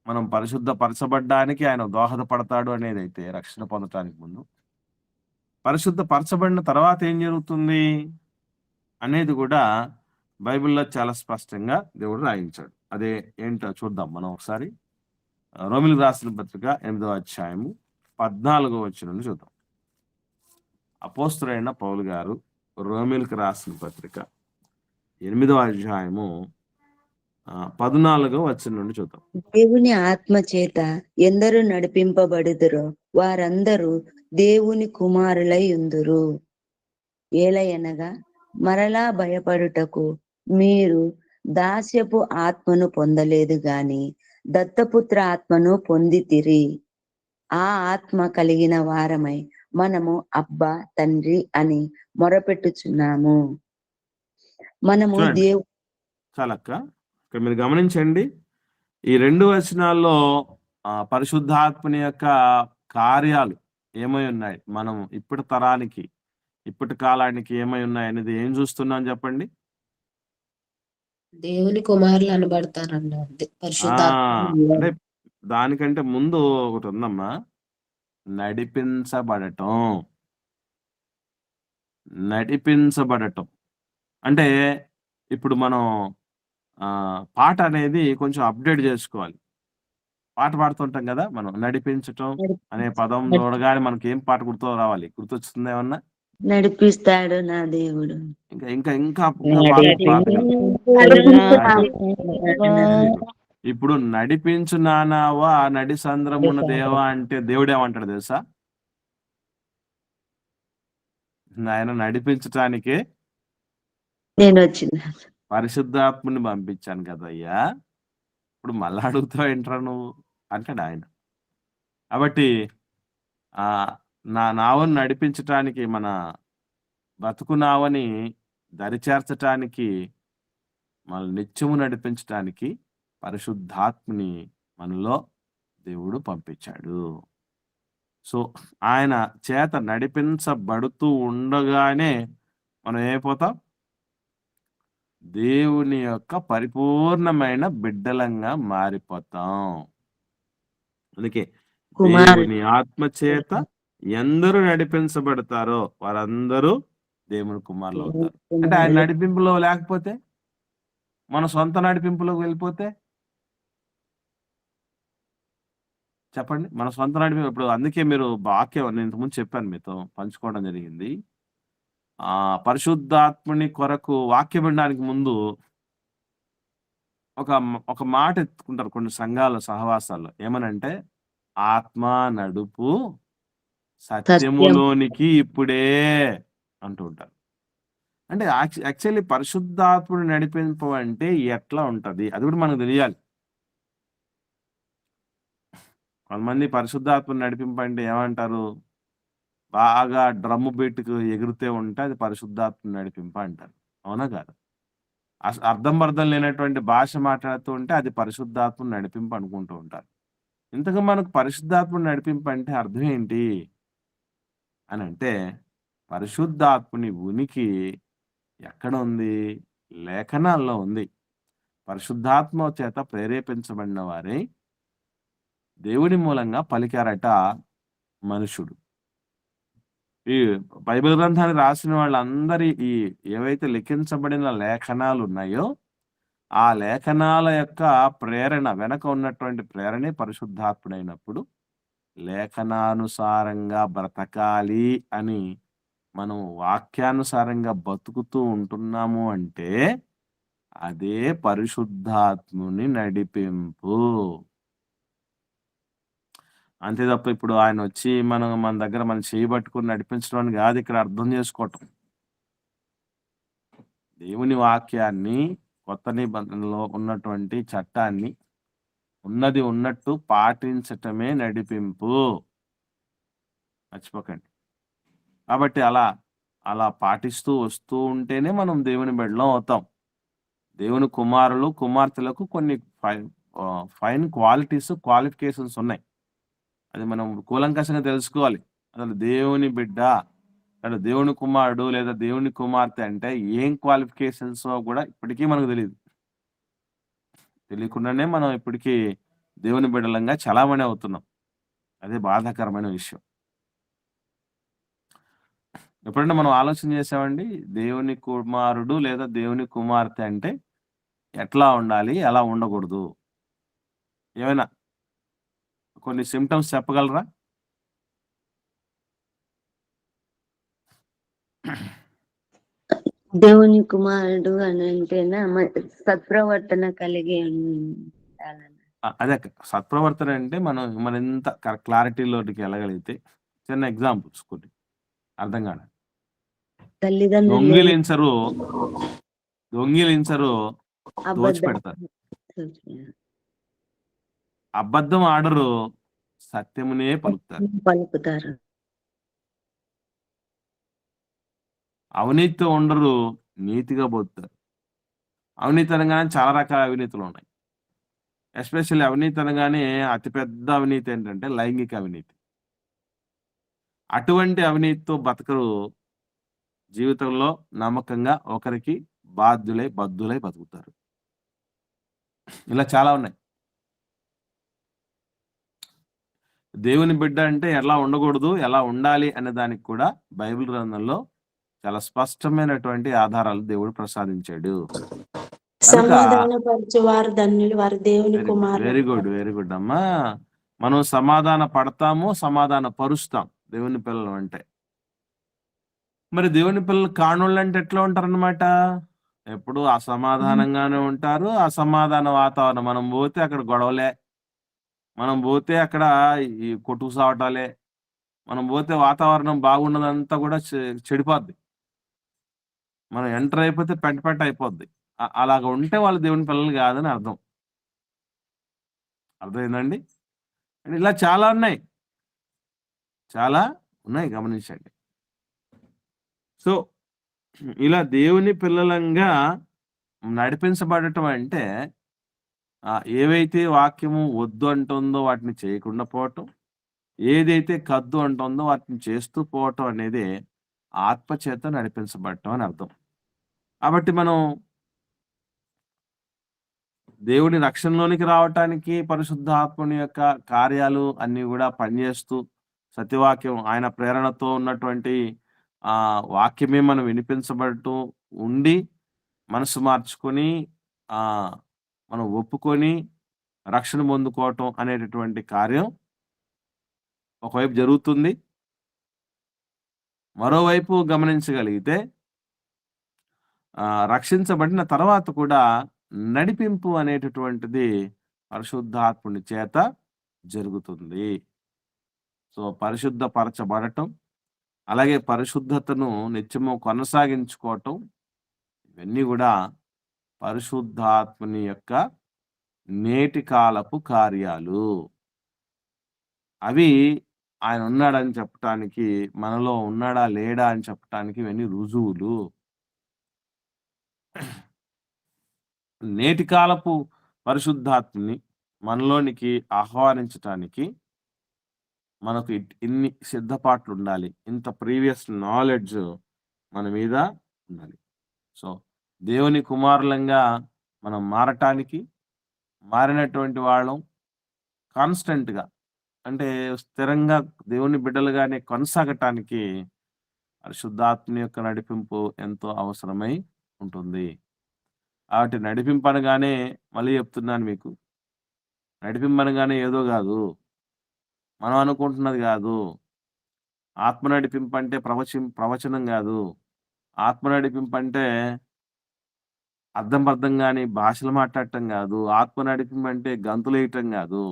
మనం పరిశుద్ధపరచబడ్డానికి ఆయన దోహదపడతాడు అనేది అయితే రక్షణ పొందటానికి ముందు. పరిశుద్ధపరచబడిన తర్వాత ఏం జరుగుతుంది అనేది కూడా బైబిల్లో చాలా స్పష్టంగా దేవుడు రాయించాడు. అదే ఏంటో చూద్దాం మనం ఒకసారి. రోమిలకు రాసిన పత్రిక 8వ అధ్యాయము 14వ వచనం నుండి చూద్దాం. అపోస్తలుడైన పౌలు గారు రోమిలకు రాసిన పత్రిక 8వ అధ్యాయము 14వ వచనం నుండి చూద్దాం. దేవుని ఆత్మ చేత ఎందరూ నడిపింపబడుదురో వారందరూ దేవుని కుమారులై ఉందురు. ఏలయనగా మరలా భయపడుటకు మీరు దాస్యపు ఆత్మను పొందలేదు గాని దత్తపుత్ర ఆత్మను పొందితిరి. ఆ ఆత్మ కలిగిన వారమై మనము అబ్బా తండ్రి అని మొరపెట్టుచున్నాము. మనము దేవుడు. చాలక్క, ఇక్కడ మీరు గమనించండి. ఈ 2 వచనాల్లో పరిశుద్ధాత్మని యొక్క కార్యాలు ఏమై ఉన్నాయి, మనం ఇప్పటి తరానికి, ఇప్పటి కాలానికి ఏమై ఉన్నాయి అనేది ఏం చూస్తున్నాం చెప్పండి? దేవుని కుమారులు అనబడతారన్న పరిశుద్ధాత్మ. అంటే దానికంటే ముందు ఒకటి ఉందమ్మా, నడిపించబడటం. నడిపించబడటం అంటే ఇప్పుడు మనం పాట అనేది కొంచెం అప్డేట్ చేసుకోవాలి. పాట పాడుతుంటాం కదా మనం, నడిపించటం అనే పదం చూడగానే మనకి ఏం పాట రావాలి? గుర్తొచ్చింది ఏమన్నా? నడిపిస్తాడు నా దేవుడు. ఇంకా ఇంకా ఇంకా ఇప్పుడు నడిపించు నానావా నడి సంద్రమున దేవా అంటే దేవుడు ఏమంటాడు తెలుసా? ఆయన నడిపించటానికే నేను వచ్చిన పరిశుద్ధాత్మని పంపించాను కదయ్యా, ఇప్పుడు మళ్ళా అడుగుతావు ఏంట్రా నువ్వు అంటాడు ఆయన. కాబట్టి ఆ నావను నడిపించటానికి, మన బతుకు నావని దరిచేర్చటానికి, మనల్ని నిత్యము నడిపించటానికి పరిశుద్ధాత్మని మనలో దేవుడు పంపించాడు. సో ఆయన చేత నడిపించబడుతూ ఉండగానే మనం ఏమైపోతాం? దేవుని యొక్క పరిపూర్ణమైన బిడ్డలంగా మారిపోతాం. అందుకే కుమారుడు దేవుని ఆత్మ చేత ఎందరూ నడిపించబడతారో వారందరూ దేవుని కుమారులు అవుతారు. అంటే ఆయన కుమారులు నడిపింపులో లేకపోతే, మన సొంత నడిపింపులోకి వెళ్ళిపోతే చెప్పండి. మన సొంత నడిపింపు ఇప్పుడు అందుకే మీరు వాక్యం నేను ఇంతకుముందు చెప్పాను, మీతో పంచుకోవడం జరిగింది. పరిశుద్ధాత్ముని కొరకు వాక్యం వినడానికి ముందు ఒక మాట ఎత్తుకుంటారు కొన్ని సంఘాల సహవాసాల్లో. ఏమనంటే, ఆత్మ నడుపు సత్యం సత్యములోనికి ఇప్పుడే అంటూ ఉంటారు. అంటే యాక్చువల్లీ పరిశుద్ధాత్ముడు నడిపింపు అంటే ఎట్లా ఉంటది? అది కూడా మనకు తెలియాలి. కొంతమంది పరిశుద్ధాత్మను నడిపింపు అంటే ఏమంటారు? బాగా డ్రమ్ము బీట్‌కు ఎగురుతే ఉంటే అది పరిశుద్ధాత్మ నడిపింపు అంటారు. అవునా కాదా? అర్థం పర్థం లేనటువంటి భాష మాట్లాడుతూ ఉంటే అది పరిశుద్ధాత్మ నడిపింపు అనుకుంటూ ఉంటారు. ఇంతకు మనకు పరిశుద్ధాత్మ నడిపింపు అంటే అర్థం ఏంటి అని అంటే, పరిశుద్ధాత్ముని ఉనికి ఎక్కడ ఉంది? లేఖనాల్లో ఉంది. పరిశుద్ధాత్మ చేత ప్రేరేపించబడిన వారే దేవుని మూలంగా పలికారట మనుషుడు. ఈ బైబిల్ గ్రంథాన్ని రాసిన వాళ్ళందరి ఈ ఏవైతే లిఖించబడిన లేఖనాలు ఉన్నాయో, ఆ లేఖనాల యొక్క ప్రేరణ వెనక ఉన్నటువంటి ప్రేరణే పరిశుద్ధాత్ముడైనప్పుడు, లేఖనానుసారంగా బ్రతకాలి అని మనం వాక్యానుసారంగా బతుకుతూ ఉంటున్నాము అంటే, అదే పరిశుద్ధాత్ముని నడిపింపు. అంతే తప్ప ఇప్పుడు ఆయన వచ్చి మన దగ్గర మనం చేయబట్టుకుని నడిపించడం అని కాదు ఇక్కడ అర్థం చేసుకోవటం. దేవుని వాక్యాన్ని, కొత్త నిబంధనలో ఉన్నటువంటి చట్టాన్ని ఉన్నది ఉన్నట్టు పాటించటమే నడిపింపు. మర్చిపోకండి. కాబట్టి అలా పాటిస్తూ వస్తూ ఉంటేనే మనం దేవుని బిడ్డలం అవుతాం. దేవుని కుమారులు, కుమార్తెలకు కొన్ని ఫైన్ క్వాలిఫికేషన్స్ ఉన్నాయి. అది మనం కూలంకషంగా తెలుసుకోవాలి. అసలు దేవుని బిడ్డ, లేదా దేవుని కుమారుడు, లేదా దేవుని కుమార్తె అంటే ఏం క్వాలిఫికేషన్సో కూడా ఇప్పటికీ మనకు తెలియదు. తెలియకుండానే మనం ఇప్పటికీ దేవుని బిడ్డలంగా చలామణి అవుతున్నాం. అదే బాధాకరమైన విషయం. ఎప్పుడైనా మనం ఆలోచన చేసామండి, దేవుని కుమారుడు లేదా దేవుని కుమార్తె అంటే ఎట్లా ఉండాలి, ఎలా ఉండకూడదు? ఏమైనా కొన్ని సిమ్టమ్స్ చెప్పగలరా? దేవుని కుమారుడు అని అంటేనా సత్ప్రవర్తన కలిగి ఉండాలన్న. అదే సత్ప్రవర్తన అంటే మనం ఎంత క్లారిటీలోకి వెళ్ళగలిగితే, చిన్న ఎగ్జాంపుల్స్ కొన్ని అర్థం కాదు. తల్లిదండ్రులు దొంగిలించరు దోచిపెడతారు. అబద్ధం ఆడరు, సత్యమునే పలుకుతారు. అవినీతితో ఉండరు, నీతిగా పోతారు. అవినీతి అనగానే చాలా రకాల అవినీతులు ఉన్నాయి. ఎస్పెషల్లీ అవినీతి అనగానే అతిపెద్ద అవినీతి ఏంటంటే లైంగిక అవినీతి. అటువంటి అవినీతితో బతకరు. జీవితంలో నమ్మకంగా ఒకరికి బద్దులై బతుకుతారు. ఇలా చాలా ఉన్నాయి. దేవుని బిడ్డ అంటే ఎలా ఉండకూడదు, ఎలా ఉండాలి అనే దానికి కూడా బైబిల్ గ్రంథంలో చాలా స్పష్టమైనటువంటి ఆధారాలు దేవుడు ప్రసాదించాడు. సమాధానపరచువారు ధన్యులు, వారు దేవుని కుమారులు. వెరీ గుడ్ అమ్మా. మనం సమాధాన పడతాము, సమాధాన పరుస్తాం దేవుని పిల్లలు అంటే. మరి దేవుని పిల్లలు కానోళ్ళు అంటే ఎట్లా ఉంటారన్నమాట? ఎప్పుడు అసమాధానంగానే ఉంటారు. అసమాధాన వాతావరణం. మనం పోతే అక్కడ గొడవలే, మనం పోతే అక్కడ ఈ కొట్టుకు సావటాలే, మనం పోతే వాతావరణం బాగున్నదంతా కూడా చెడిపోద్ది. మనం ఎంటర్ అయిపోతే పెంట అయిపోద్ది. అలాగ ఉంటే వాళ్ళు దేవుని పిల్లలు కాదని అర్థం. అర్థమైందండి? ఇలా చాలా ఉన్నాయి. చాలా ఉన్నాయి, గమనించండి. సో ఇలా దేవుని పిల్లలంగా నడిపించబడటం అంటే ఏవైతే వాక్యము వద్దు అంటుందో వాటిని చేయకుండా పోవటం, ఏదైతే కద్దు అంటుందో వాటిని చేస్తూ పోవటం అనేది ఆత్మచేత నడిపించబడటం అని అర్థం. కాబట్టి మనం దేవుని రక్షణలోనికి రావటానికి పరిశుద్ధాత్ముని యొక్క కార్యాలు అన్నీ కూడా పనిచేస్తూ, సత్యవాక్యం ఆయన ప్రేరణతో ఉన్నటువంటి వాక్యమే మనం వినిపించబడుతూ ఉండి, మనసు మార్చుకొని మనం ఒప్పుకొని రక్షణ పొందుకోవటం అనేటటువంటి కార్యం ఒకవైపు జరుగుతుంది. మరోవైపు గమనించగలిగితే రక్షించబడిన తర్వాత కూడా నడిపింపు అనేటటువంటిది పరిశుద్ధాత్ముని చేత జరుగుతుంది. సో పరిశుద్ధపరచబడటం, అలాగే పరిశుద్ధతను నిత్యము కొనసాగించుకోవటం, ఇవన్నీ కూడా పరిశుద్ధాత్ముని యొక్క నేటి కాలపు కార్యాలు. అవి ఆయన ఉన్నాడని చెప్పటానికి, మనలో ఉన్నాడా లేడా అని చెప్పటానికి ఇవన్నీ రుజువులు. నేటి కాలపు పరిశుద్ధాత్మని మనలోనికి ఆహ్వానించటానికి మనకు ఇన్ని సిద్ధపాట్లు ఉండాలి, ఇంత ప్రీవియస్ నాలెడ్జ్ మన మీద ఉండాలి. సో దేవుని కుమారులంగా మనం మారటానికి, మారినటువంటి వాళ్ళం కాన్స్టెంట్గా అంటే స్థిరంగా దేవుని బిడ్డలుగానే కొనసాగటానికి పరిశుద్ధాత్మని యొక్క నడిపింపు ఎంతో అవసరమై ఉంటుంది. కాబట్టి నడిపింపనగానే, మళ్ళీ చెప్తున్నాను మీకు, నడిపింపనగానే ఏదో కాదు, మనం అనుకుంటున్నది కాదు. ఆత్మ నడిపింపు అంటే ప్రవచనం కాదు. ఆత్మ నడిపింపు అంటే అర్థం కాని భాషలు మాట్లాడటం కాదు. ఆత్మ నడిపింపు అంటే గంతులు వేయటం కాదు.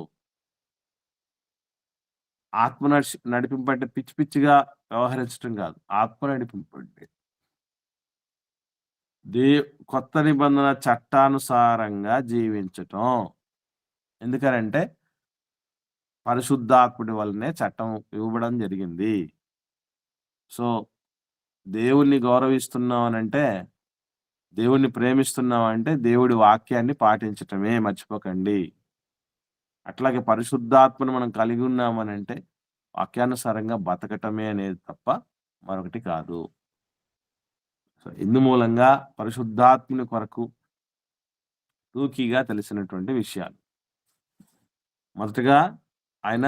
ఆత్మ నడిపింపు అంటే పిచ్చి పిచ్చిగా వ్యవహరించటం కాదు. ఆత్మ నడిపింపు అంటే కొత్త నిబంధన చట్టానుసారంగా జీవించటం. ఎందుకనంటే పరిశుద్ధాత్ముడి వల్లనే చట్టం ఇవ్వబడం జరిగింది. సో దేవుణ్ణి గౌరవిస్తున్నాం అనంటే, దేవుణ్ణి ప్రేమిస్తున్నాం అంటే దేవుడి వాక్యాన్ని పాటించటమే, మర్చిపోకండి. అట్లాగే పరిశుద్ధాత్మను మనం కలిగి ఉన్నామనంటే వాక్యానుసారంగా బతకటమే అనేది తప్ప మరొకటి కాదు. సో ఇందు మూలంగా పరిశుద్ధాత్ముని కొరకు తూకీగా తెలిసినటువంటి విషయాలు. మొదటగా ఆయన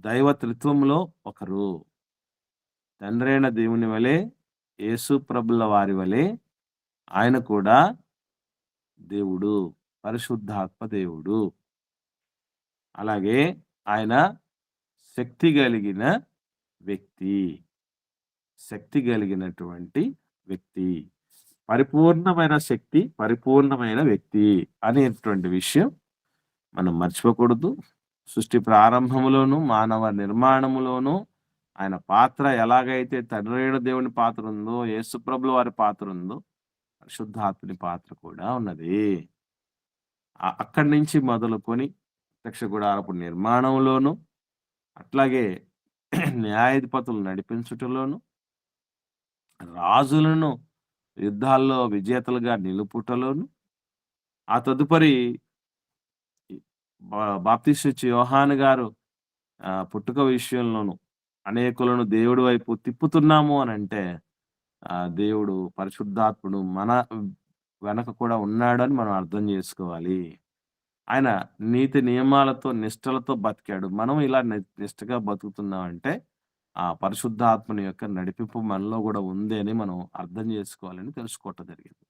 దైవ త్రిత్వంలో ఒకరు. తండ్రైన దేవుని వలె, యేసు ప్రభుల వారి వలె ఆయన కూడా దేవుడు, పరిశుద్ధాత్మ దేవుడు. అలాగే ఆయన శక్తి కలిగిన వ్యక్తి, శక్తి కలిగినటువంటి వ్యక్తి, పరిపూర్ణమైన శక్తి, పరిపూర్ణమైన వ్యక్తి అనేటువంటి విషయం మనం మర్చిపోకూడదు. సృష్టి ప్రారంభములోను, మానవ నిర్మాణములోను ఆయన పాత్ర ఎలాగైతే తండ్రైన దేవుని పాత్ర ఉందో, యేసుప్రభుల వారి పాత్ర ఉందో, పరిశుద్ధాత్మని పాత్ర కూడా ఉన్నది. అక్కడి నుంచి మొదలుకొని ప్రత్యక్ష గుడారపు నిర్మాణంలోను, అట్లాగే న్యాయాధిపతులు నడిపించుటలోను, రాజులను యుద్ధాల్లో విజేతలుగా నిలుపుటలోను, ఆ తదుపరి బాప్తిస్మిచ్చే యోహాను గారు పుట్టుక విషయంలోను అనేకులను దేవుడి వైపు తిప్పుతున్నాము అని అంటే దేవుడు పరిశుద్ధాత్ముడు మన వెనక కూడా ఉన్నాడని మనం అర్థం చేసుకోవాలి. ఆయన నీతి నియమాలతో, నిష్టలతో బతికాడు. మనం ఇలా నిష్టగా బతుకుతున్నామంటే ఆ పరిశుద్ధాత్మని యొక్క నడిపింపు మనలో కూడా ఉంది అని మనం అర్థం చేసుకోవాలని తెలుసుకోవటం జరిగింది.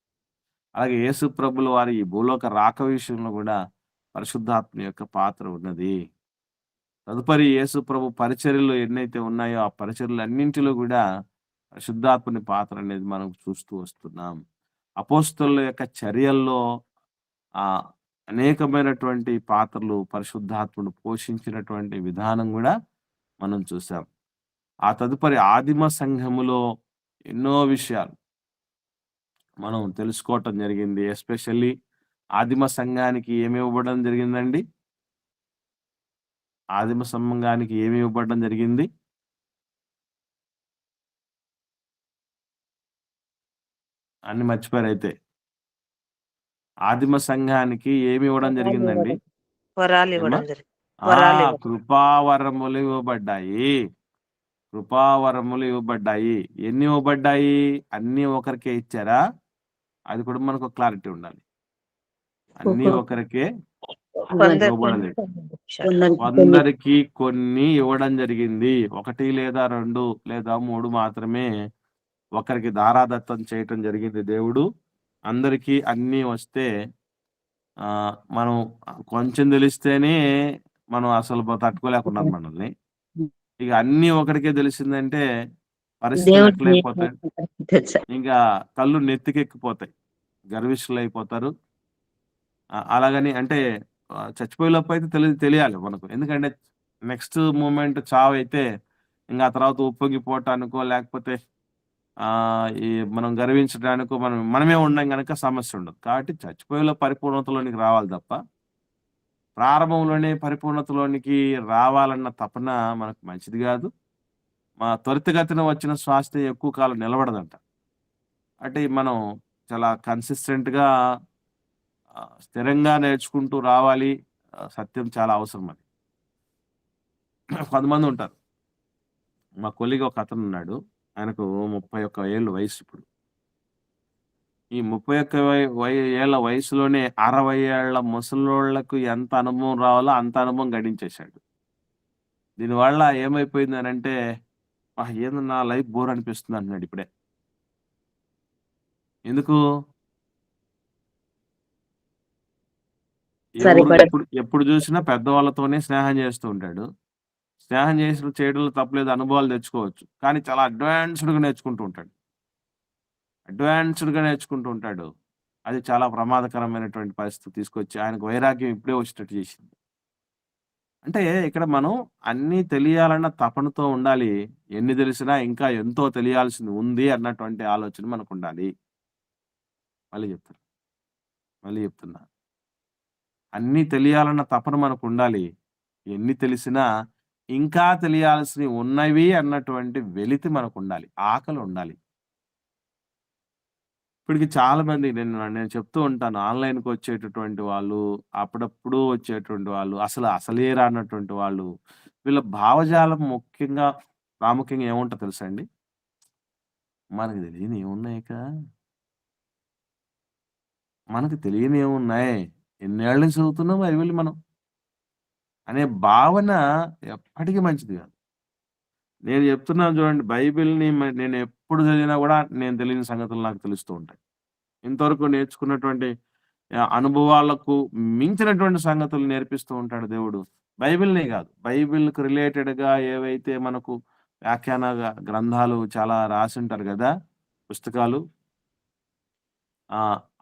అలాగే యేసు ప్రభుల వారి ఈ భూలోక రాక విషయంలో కూడా పరిశుద్ధాత్మ యొక్క పాత్ర ఉన్నది. తదుపరి యేసు ప్రభు పరిచర్యలు ఎన్నైతే ఉన్నాయో ఆ పరిచర్యలు అన్నింటిలో కూడా పరిశుద్ధాత్మని పాత్ర అనేది మనం చూస్తూ వస్తున్నాం. అపోస్తలుల యొక్క చర్యల్లో అనేకమైనటువంటి పాత్రలు పరిశుద్ధాత్మను పోషించినటువంటి విధానం కూడా మనం చూసాం. ఆ తదుపరి ఆదిమ సంఘములో ఎన్నో విషయాలు మనం తెలుసుకోవటం జరిగింది. ఎస్పెషల్లీ ఆదిమ సంఘానికి ఏమి ఇవ్వడం జరిగిందండి? ఆదిమ సంఘానికి ఏమి ఇవ్వబడడం జరిగింది? అన్ని మర్చిపోయారైతే. ఆదిమ సంఘానికి ఏమి ఇవ్వడం జరిగిందండి? వరాలు ఏమ్మా? ఇవ్వడం జరిగింది. వరాలు ఇవ్వడం. కృపావరములు ఇవ్వబడ్డాయి. కృపావరములు ఇవ్వబడ్డాయి. ఎన్ని ఇవ్వబడ్డాయి? అన్నీ ఒకరికే ఇచ్చారా? అది కూడా మనకు క్లారిటీ ఉండాలి. అన్నీ ఒకరికే కొందరికి ఇవ్వబడలేదు. కొందరికి కొన్ని కొందరికి కొన్ని ఇవ్వడం జరిగింది. 1 లేదా 2 లేదా 3 మాత్రమే ఒకరికి ధారాదత్తం చేయటం జరిగింది దేవుడు. అందరికీ అన్నీ వస్తే మనం కొంచెం తెలిస్తేనే మనం అసలు తట్టుకోలేకున్నాం మనల్ని. ఇక అన్నీ ఒకరికే తెలిసిందంటే పరిస్థితులు దేవుడు ఎట్లయిపోతాయి? తెచ్చా. ఇంకా కళ్ళు నెత్తికెక్కిపోతాయి. గర్విష్ఠులు అయిపోతారు. అలాగని అంటే చచ్చిపోయేలోపు అయితే తెలియాలి మనకు. ఎందుకంటే నెక్స్ట్ మూమెంట్ చావైతే ఇంకా ఆ తర్వాత ఉప్పొంగిపోవటానికో లేకపోతే ఈ మనం గర్వించడానికో మనమే ఉన్నాం గనక సమస్య ఉండదు. కాబట్టి చచ్చిపోయేలో పరిపూర్ణతలోనికి రావాలి తప్ప ప్రారంభంలోనే పరిపూర్ణతలోనికి రావాలన్న తపన మనకు మంచిది కాదు. త్వరితగతిన వచ్చిన స్వాస్థ్యం ఎక్కువ కాలం నిలబడదంట. అంటే మనం చాలా కన్సిస్టెంట్‌గా స్థిరంగా నేర్చుకుంటూ రావాలి. సత్యం చాలా అవసరం అది. కొంతమంది ఉంటారు. మా కొలీగ్ ఒక అతను ఉన్నాడు. ఆయనకు 31 ఏళ్ళు వయసు ఇప్పుడు. ఈ 31 ఏళ్ల వయసులోనే 60 ఏళ్ల ముసలోళ్లకు ఎంత అనుభవం రావాలో అంత అనుభవం గడించేశాడు. దీనివల్ల ఏమైపోయిందనంటే ఏందో నా లైఫ్ బోర్ అనిపిస్తుంది అంటున్నాడు ఇప్పుడే. ఎందుకు? ఎప్పుడు చూసినా పెద్దవాళ్ళతోనే స్నేహం చేస్తూ ఉంటాడు. స్నేహం చేయడంలో తప్పులేదు, అనుభవాలు తెచ్చుకోవచ్చు. కానీ చాలా అడ్వాన్స్డ్‌గా నేర్చుకుంటూ ఉంటాడు. అది చాలా ప్రమాదకరమైనటువంటి పరిస్థితి తీసుకొచ్చి ఆయనకు వైరాగ్యం ఇప్పుడే వచ్చేటట్టు చేసింది. అంటే ఇక్కడ మనం అన్నీ తెలియాలన్న తపనతో ఉండాలి. ఎన్ని తెలిసినా ఇంకా ఎంతో తెలియాల్సింది ఉంది అన్నటువంటి ఆలోచన మనకుండాలి. మళ్ళీ చెప్తున్నా. అన్నీ తెలియాలన్న తపన మనకుండాలి. ఎన్ని తెలిసినా ఇంకా తెలియాల్సినవి ఉన్నవి అన్నటువంటి వెలితి మనకుండాలి. ఆకలి ఉండాలి. ఇప్పటికి చాలా మంది నేను చెప్తూ ఉంటాను. ఆన్‌లైన్‌కి వచ్చేటటువంటి వాళ్ళు, అప్పుడప్పుడు వచ్చేటువంటి వాళ్ళు, అసలే రానటువంటి వాళ్ళు, వీళ్ళ భావజాలం ప్రాముఖ్యంగా ఏముంటదో తెలుసా అండి? మనకు తెలియనివి ఏమున్నాయిక? మనకు తెలియనివి ఏమున్నాయి? ఎన్నేళ్ల నుంచి చదువుతున్నాం బైబిల్ మనం అనే భావన ఎప్పటికీ మంచిది కాదు. నేను చెప్తున్నాను చూడండి, బైబిల్‌ని నేను ఎప్పుడు చదివినా కూడా నేను తెలియని సంగతులు నాకు తెలుస్తూ ఉంటాయి. ఇంతవరకు నేర్చుకున్నటువంటి అనుభవాలకు మించినటువంటి సంగతులు నేర్పిస్తూ ఉంటాడు దేవుడు. బైబిల్‌నే కాదు, బైబిల్‌కి రిలేటెడ్‌గా ఏవైతే మనకు వ్యాఖ్యాన గ్రంథాలు చాలా రాసుంటారు కదా, పుస్తకాలు.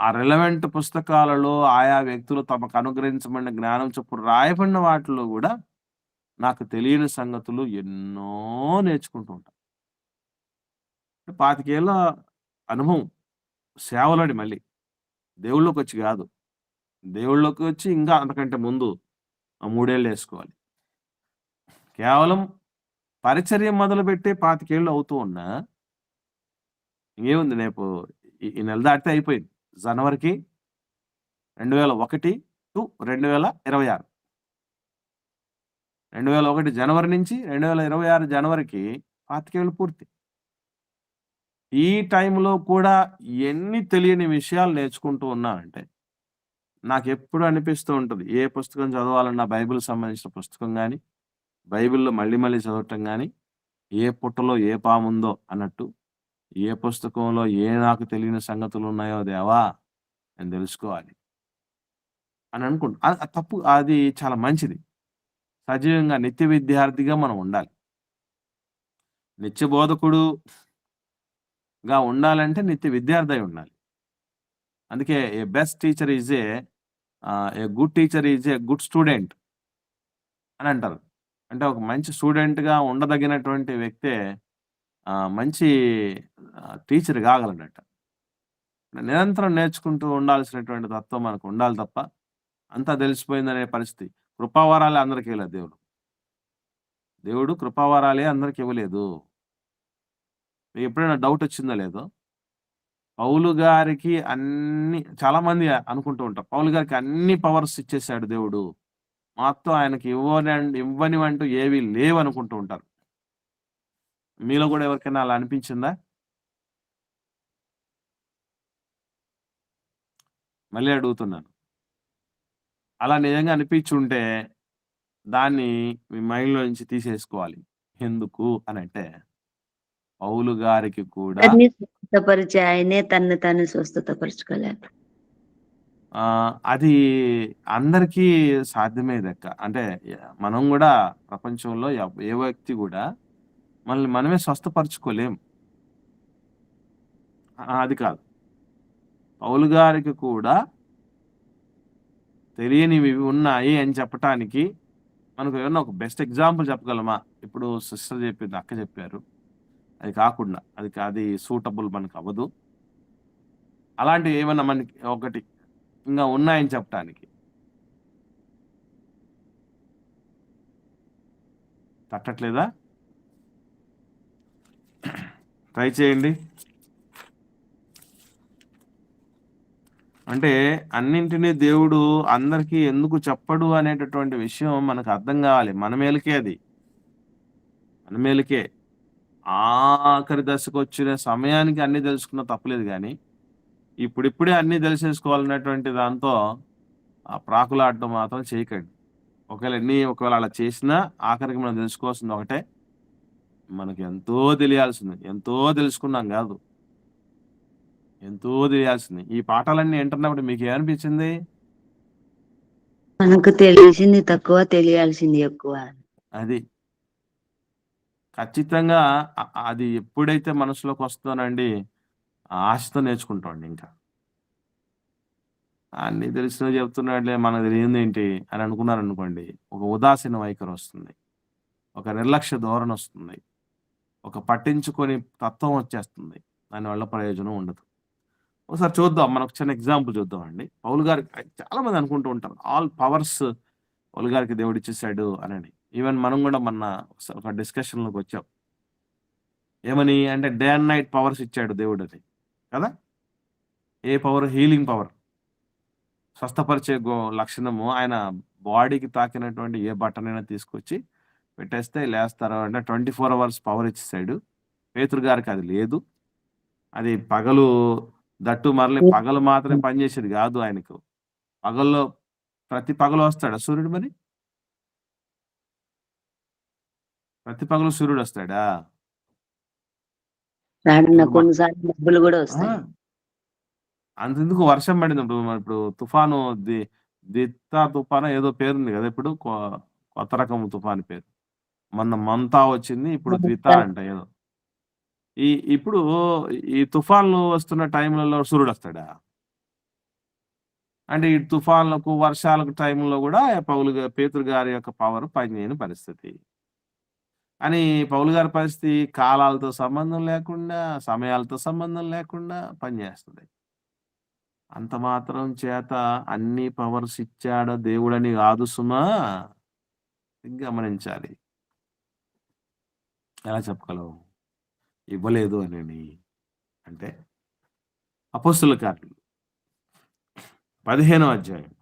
ఆ రిలవెంట్ పుస్తకాలలో ఆయా వ్యక్తులు తమకు అనుగ్రహించబడిన జ్ఞానం చొప్పున రాయబడిన వాటిలో కూడా నాకు తెలియని సంగతులు ఎన్నో నేర్చుకుంటూ ఉంటాను. 25 ఏళ్ల అనుభవం సేవలోని మళ్ళీ దేవుళ్ళలోకి వచ్చి కాదు. దేవుళ్ళలోకి వచ్చి ఇంకా అంతకంటే ముందు 3 ఏళ్ళు వేసుకోవాలి. కేవలం పరిచర్య మొదలుపెట్టే 25 ఏళ్ళు అవుతూ ఉన్నా ఇంకేముంది, రేపు ఈ నెల దాటితే అయిపోయింది. జనవరికి 2001 టు 2026. 2001 జనవరి నుంచి 2026 జనవరికి 25 ఏళ్ళు పూర్తి. ఈ టైంలో కూడా ఎన్ని తెలియని విషయాలు నేర్చుకుంటూ ఉన్నానంటే నాకెప్పుడు అనిపిస్తూ ఉంటుంది, ఏ పుస్తకం చదవాలన్నా బైబిల్ సంబంధించిన పుస్తకం గానీ, బైబిల్‌లో మళ్ళీ మళ్ళీ చదవటం గానీ, ఏ పుట్టలో ఏ పాముందో అన్నట్టు, ఏ పుస్తకంలో నాకు తెలియని సంగతులు ఉన్నాయో దేవా నేను తెలుసుకోవాలి అని అనుకుంటా. తప్పు, అది చాలా మంచిది. సజీవంగా నిత్య విద్యార్థిగా మనం ఉండాలి. నిత్య బోధకుడుగా ఉండాలంటే నిత్య విద్యార్థి అయి ఉండాలి. అందుకే a best teacher is a good teacher is a good student అని అంటారు. అంటే ఒక మంచి స్టూడెంట్‌గా ఉండదగినటువంటి వ్యక్తే మంచి టీచర్ కాగలడట. నిరంతరం నేర్చుకుంటూ ఉండాల్సినటువంటి తత్వం మనకు ఉండాలి తప్ప అంతా తెలిసిపోయిందనే పరిస్థితి. కృపావరాలే అందరికీ ఇవ్వలేదు దేవుడు. దేవుడు కృపావరాలే అందరికి ఇవ్వలేదు. మీకు ఎప్పుడైనా డౌట్ వచ్చిందో లేదో, పౌలు గారికి చాలా మంది అనుకుంటూ ఉంటారు, పౌలు గారికి అన్ని పవర్స్ ఇచ్చేసాడు దేవుడు, మొత్తం ఆయనకి ఇవ్వనివంటూ ఏవి లేవు అనుకుంటూ ఉంటారు. మీలో కూడా ఎవరికైనా అలా అనిపించిందా? మళ్ళీ అడుగుతున్నాను. అలా నిజంగా అనిపించుంటే దాన్ని మీ మైండ్‌లో నుంచి తీసేసుకోవాలి. ఎందుకు అనంటే, పౌలు గారికి కూడా అందరినీ స్వస్థపరిచే ఆయనే తన్ను తాను స్వస్థతపరచుకోలేక. అది అందరికీ సాధ్యమేదక్క. అంటే మనం గూడా ప్రపంచంలో ఏ వ్యక్తి గూడా మనల్ని మనమే స్వస్థపరచుకోలేం. అది కాదు. పౌలు గారికి కూడా తెలియనివి ఉన్నాయి అని చెప్పటానికి మనకు ఏమన్నా ఒక బెస్ట్ ఎగ్జాంపుల్ చెప్పగలమా? ఇప్పుడు సిస్టర్ చెప్పింది, అక్క చెప్పారు. అది కాకుండా అది సూటబుల్ మనకు అవ్వదు. అలాంటివి ఏమన్నా మనకి ఒకటి ఇంకా ఉన్నాయని చెప్పటానికి. తట్టట్లేదా? ట్రై చేయండి. అంటే అన్నింటినీ దేవుడు అందరికీ ఎందుకు చెప్పడు అనేటటువంటి విషయం మనకు అర్థం కావాలి. మన మేలుకే అది. మన మేలుకే. ఆఖరి దశకు వచ్చిన సమయానికి అన్నీ తెలుసుకున్న తప్పులేదు కానీ, ఇప్పుడిప్పుడే అన్నీ తెలిసేసుకోవాలన్నటువంటి దాంతో ప్రాకులాడటం మాత్రం చేయకండి. ఒకవేళ అలా చేసినా ఆఖరికి మనం తెలుసుకోవాల్సింది ఒకటే, మనకి ఎంతో తెలియాల్సింది, ఎంతో తెలుసుకున్నాం కాదు, ఎంతో తెలియాల్సింది. ఈ పాఠాలన్నీ వింటున్నప్పుడు మీకు ఏమనిపించింది? మనకు తెలిసింది తక్కువ, తెలియాల్సింది ఎక్కువ. అది ఖచ్చితంగా అది ఎప్పుడైతే మనసులోకి వస్తుందోనండి, ఆశతో నేర్చుకుంటామండి. ఇంకా అన్నీ తెలిసినవి చెప్తున్నాడులే, మనకు తెలియంది ఏంటి అని అనుకున్నారనుకోండి, ఒక ఉదాసీన వైఖరి వస్తుంది, ఒక నిర్లక్ష్య ధోరణి వస్తుంది, ఒక పట్టించుకొని తత్వం వచ్చేస్తుంది. దానివల్ల ప్రయోజనం ఉండదు. ఒకసారి చూద్దాం, మనం ఒక చిన్న ఎగ్జాంపుల్ చూద్దామండి. పౌలు గారికి చాలా మంది అనుకుంటూ ఉంటారు, ఆల్ పవర్స్ పౌలు గారికి దేవుడు ఇచ్చేసాడు అని. ఈవెన్ మనం కూడా మొన్న ఒక డిస్కషన్లోకి వచ్చాం. ఏమని అంటే, డే అండ్ నైట్ పవర్స్ ఇచ్చాడు దేవుడు అని కదా. ఏ పవర్? హీలింగ్ పవర్, స్వస్థపరిచే లక్షణము. ఆయన బాడీకి తాకినటువంటి ఏ బటన్ అయినా తీసుకొచ్చి పెట్టేస్తే లేస్తారు అంటే 24 hours పవర్ ఇచ్చేసాడు. పేతురు గారికి అది లేదు. అది పగలు పగలు మాత్రమే పనిచేసేది కాదు ఆయనకు. పగల్లో ప్రతి పగలు వస్తాడా సూర్యుడు? మరి ప్రతి పగలు సూర్యుడు వస్తాడా? కొన్నిసార్లు డబ్బులు కూడా వస్తాయి. అంతెందుకు, వర్షం పడింది. ఇప్పుడు తుఫాను దిత్తా తుఫాను ఏదో పేరుంది కదా, ఇప్పుడు కొత్త రకం తుఫాను పేరు. మొన్న మంతా వచ్చింది, ఇప్పుడు ద్వితా అంట ఏదో. ఇప్పుడు ఈ తుఫాన్లు వస్తున్న టైంలలో సూర్యుడు వస్తాడా? అంటే ఈ తుఫాన్లకు వర్షాలకు టైంలో కూడా పేతురు గారి యొక్క పవర్ పనిచేయని పరిస్థితి. అని పౌలు గారి పరిస్థితి కాలాలతో సంబంధం లేకుండా, సమయాలతో సంబంధం లేకుండా పనిచేస్తుంది. అంత మాత్రం చేత అన్ని పవర్స్ ఇచ్చాడు దేవుడని కాదు సుమా, గమనించాలి. ఎలా చెప్పగలవు ఇవ్వలేదు అని? అంటే అపోస్తలుల కార్యాలు 15వ అధ్యాయం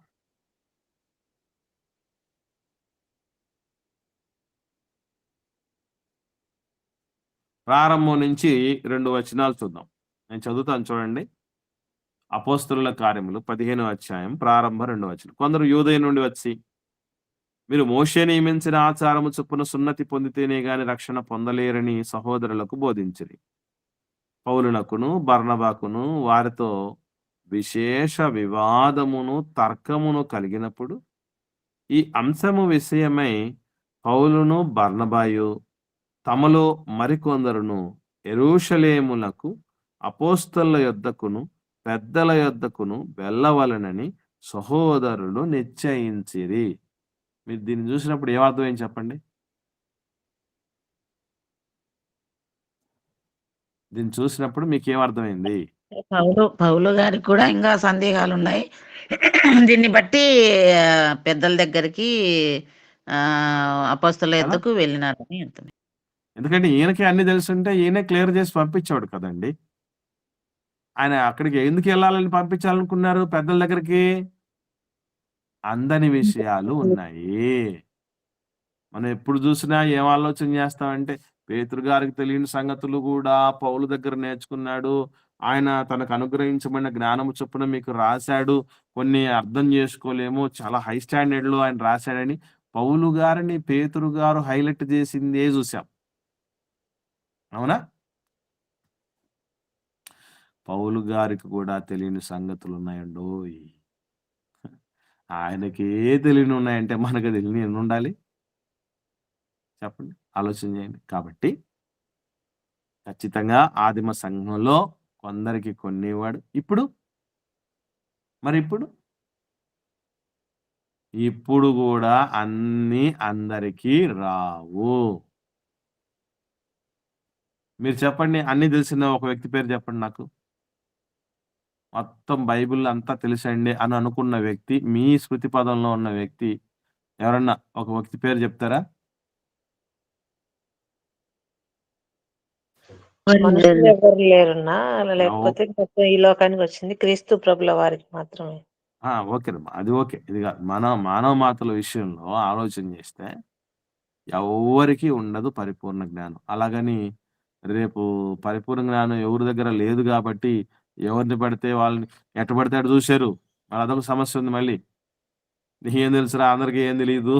ప్రారంభం నుంచి 2 వచనాలు చూద్దాం. నేను చదువుతాను చూడండి. అపోస్తలుల కార్యములు 15వ అధ్యాయం ప్రారంభ 2వ వచనం. కొందరు యూదయ నుండి వచ్చి, మీరు మోషే నియమించిన ఆచారము చొప్పున సున్నతి పొందితేనే గాని రక్షణ పొందలేరని సహోదరులకు బోధించిరి. పౌలునకును బర్నబాకును వారితో విశేష వివాదమును తర్కమును కలిగినప్పుడు, ఈ అంశము విషయమై పౌలును బర్నబాయు తమలో మరికొందరును యెరూషలేమునకు అపోస్తలుల యొద్దకును పెద్దల యొద్దకును వెళ్ళవలెనని సహోదరులు నిశ్చయించిరి. మీరు దీన్ని చూసినప్పుడు ఏమర్థమైంది చెప్పండి? దీన్ని చూసినప్పుడు మీకు ఏమర్థమైంది? పౌలు గారికి కూడా ఇంకా సందేహాలు ఉన్నాయి. దీన్ని బట్టి పెద్దల దగ్గరికి అపోస్తల కదా! యొద్దకు వెళ్ళినారని అర్థం. ఎందుకంటే ఈయనకి అన్నీ తెలుసుంటే ఈయనే క్లియర్ చేసి పంపించేవాడు కదండీ! ఆయన అక్కడికి ఎందుకెళ్ళాలని పంపించాలనుకున్నారు పెద్దల దగ్గరికి? అందని విషయాలు ఉన్నాయి. మనం ఎప్పుడు చూసినా ఏం ఆలోచన చేస్తామంటే, పేతురు గారికి తెలియని సంగతులు గూడా పౌలు దగ్గర నేర్చుకున్నాడు. ఆయన తనకు అనుగ్రహించబడిన జ్ఞానము చొప్పున మీకు రాసాడు. కొన్ని అర్థం చేసుకోలేము. చాలా హై స్టాండర్డ్‌లో ఆయన రాసాడని పౌలు గారిని పేతురు గారు హైలైట్ చేసిందే చూసాం. అవునా? పౌలు గారికి కూడా తెలియని సంగతులున్నాయండోయ్! ఆయనకే తెలియనున్నాయంటే మనకు తెలియనివి ఎన్నుండాలి? చెప్పండి. ఆలోచన చేయండి. కాబట్టి ఖచ్చితంగా ఆదిమ సంఘంలో కొందరికి కొన్నివాడు. ఇప్పుడు? మరిప్పుడు? ఇప్పుడు గూడా అన్నీ అందరికీ రావు. మీరు చెప్పండి. అన్నీ తెలిసిన ఒక వ్యక్తి పేరు చెప్పండి నాకు. మొత్తం బైబిల్ అంతా తెలుసండి అని అనుకున్న వ్యక్తి, మీ స్మృతి పదంలో ఉన్న వ్యక్తి ఎవరన్నా ఒక వ్యక్తి పేరు చెప్తారా? మనుషులు ఎవరు లేరున్నా ఎవ్ లేకపోతే మొత్తం ఈ లోకానికి వచ్చింది క్రీస్తు ప్రభుల వారికి మాత్రమే. ఓకేనమ్మా. అది ఓకే. ఇది గాదు. మానవ మాతల విషయంలో ఆలోచన చేస్తే ఎవ్వరికీ ఉండదు పరిపూర్ణ జ్ఞానం. అలాగని రేపు పరిపూర్ణ జ్ఞానం ఎవరి దగ్గర లేదు గాబట్టి ఎవరిని పడితే వాళ్ళని ఎట్ట పడితే అటు జూసారు. అదొక సమస్య ఉంది మళ్ళీ. నీకేం తెలుసురా అందరికి ఏం తెలీదు.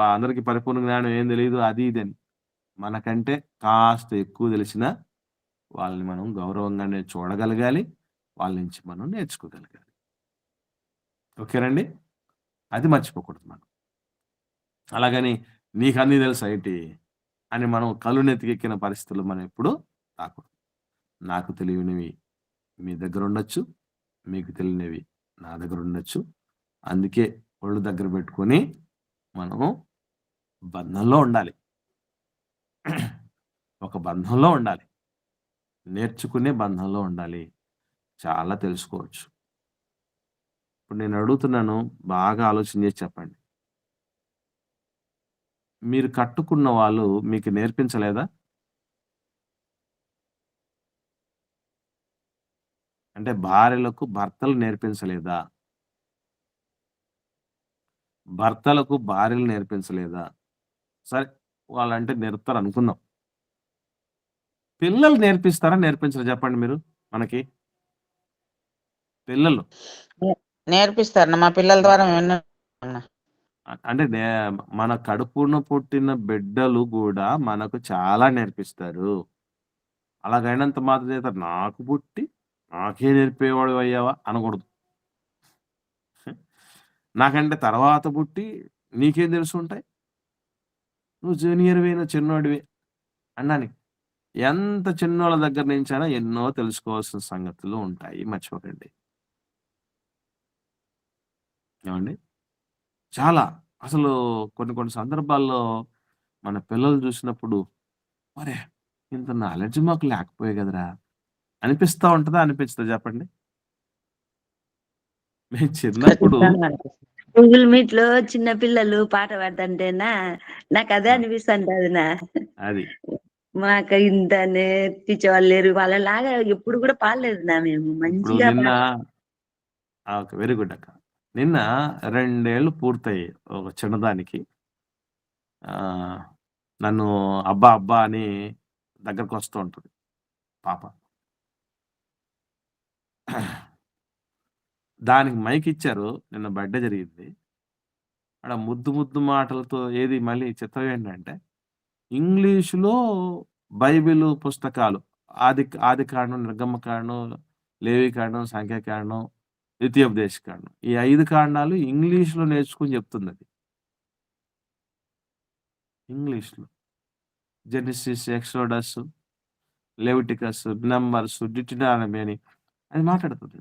అందరికి పరిపూర్ణ జ్ఞానం ఏం తెలీదు అది ఇది అని. మనకంటే కాస్త ఎక్కువ తెలిసినా వాళ్ళని మనం గౌరవంగానే చూడగలగాలి. వాళ్ళ నుంచి మనం నేర్చుకోగలగాలి. ఓకేనండి? అది మర్చిపోకూడదు మనం. అలాగని నీకన్నీ తెలుసా ఏంటి? అని మనం కళ్ళునెత్తికెక్కిన పరిస్థితుల్లో మనం ఎప్పుడూ రాకూడదు. నాకు తెలియనివి మీ దగ్గరుండొచ్చు. మీకు తెలియనివి నా దగ్గరుండొచ్చు. అందుకే ఒళ్ళు దగ్గర పెట్టుకొని మనము బంధంలో ఉండాలి. ఒక బంధంలో ఉండాలి. నేర్చుకునే బంధంలో ఉండాలి. చాలా తెలుసుకోవచ్చు. ఇప్పుడు నేను అడుగుతున్నాను బాగా ఆలోచన చేసి చెప్పండి. మీరు కట్టుకున్న వాళ్ళు మీకు నేర్పించలేదా? అంటే భార్యలకు భర్తలు నేర్పించలేదా? భర్తలకు భార్యలు నేర్పించలేదా? సరే వాళ్ళంటే నేర్పుతారు అనుకుందాం. పిల్లలు నేర్పిస్తారా? నేర్పించరా చెప్పండి మీరు మనకి? పిల్లలు. నేర్పిస్తారన్న మా పిల్లల ద్వారా విన్నాను. అంటే మన కడుపున పుట్టిన బిడ్డలు గూడా మనకు చాలా నేర్పిస్తారు. అలాగైనంత మాత్రం చేత నాకు పుట్టి నాకే నేర్పేవాడివయ్యావా అనకూడదు. నాకంటే తర్వాత పుట్టి నీకేం తెలుసుంటాయి? నువ్వు జూనియర్‌వి, నువ్వు చిన్నోడివి అనడానికి. ఎంత చిన్నోళ్ళ దగ్గర నుంచైనా ఎన్నో తెలుసుకోవాల్సిన సంగతులు ఉంటాయి. మర్చిపోకండి. ఏవండీ? చాలా. అసలు కొన్ని కొన్ని సందర్భాల్లో మన పిల్లలు చూసినప్పుడు, "ఒరే! ఇంత నాలెడ్జ్ మాకు లేకపోయే గదరా!" అనిపిస్తా ఉంటదా? అనిపించదా చెప్పండి? మేము చిన్నప్పుడు ఖచ్చితంగా అనిపిస్తుంది. గూగుల్ మీట్ లో చిన్న పిల్లలు పాట పాడుతుంటేనా నాకు అదే ఆ! అనిపిస్తుంటది. అది. మాకు ఇంత నేర్పించేవాళ్ళు లేరు. వాళ్ళలాగా ఎప్పుడు కూడా పాడలేదు మేము. ఇప్పుడు మంచిగా నిన్న ఓకే. వెరీ గుడ్ అక్క. నిన్న 2 ఏళ్ళు పూర్తయ్యాయి ఒక చిన్నదానికి. ఆహ్, నన్ను అబ్బా! అబ్బా! అని దగ్గరకొస్తూ ఉంటది పాప. దానికి మైక్ ఇచ్చారు. నిన్న బర్త్‌డే జరిగింది. ఆడ ముద్దు ముద్దు మాటలతో ఏది మళ్ళీ చిత్రం ఏంటంటే, ఇంగ్లీష్‌లో బైబిలు పుస్తకాలు ఆదికాండం, నిర్గమకాండం, లేవికాండం, సంఖ్యాకాండం, ద్వితీయోపదేశ కాండం. ఈ 5 కాండాలు ఇంగ్లీష్‌లో నేర్చుకొని చెప్తుందది. ఇంగ్లీష్‌లో. జెనెసిస్, ఎక్సోడస్, లెవిటికస్, నంబర్స్, డిటిరానమీ అని అది మాట్లాడుతుంది.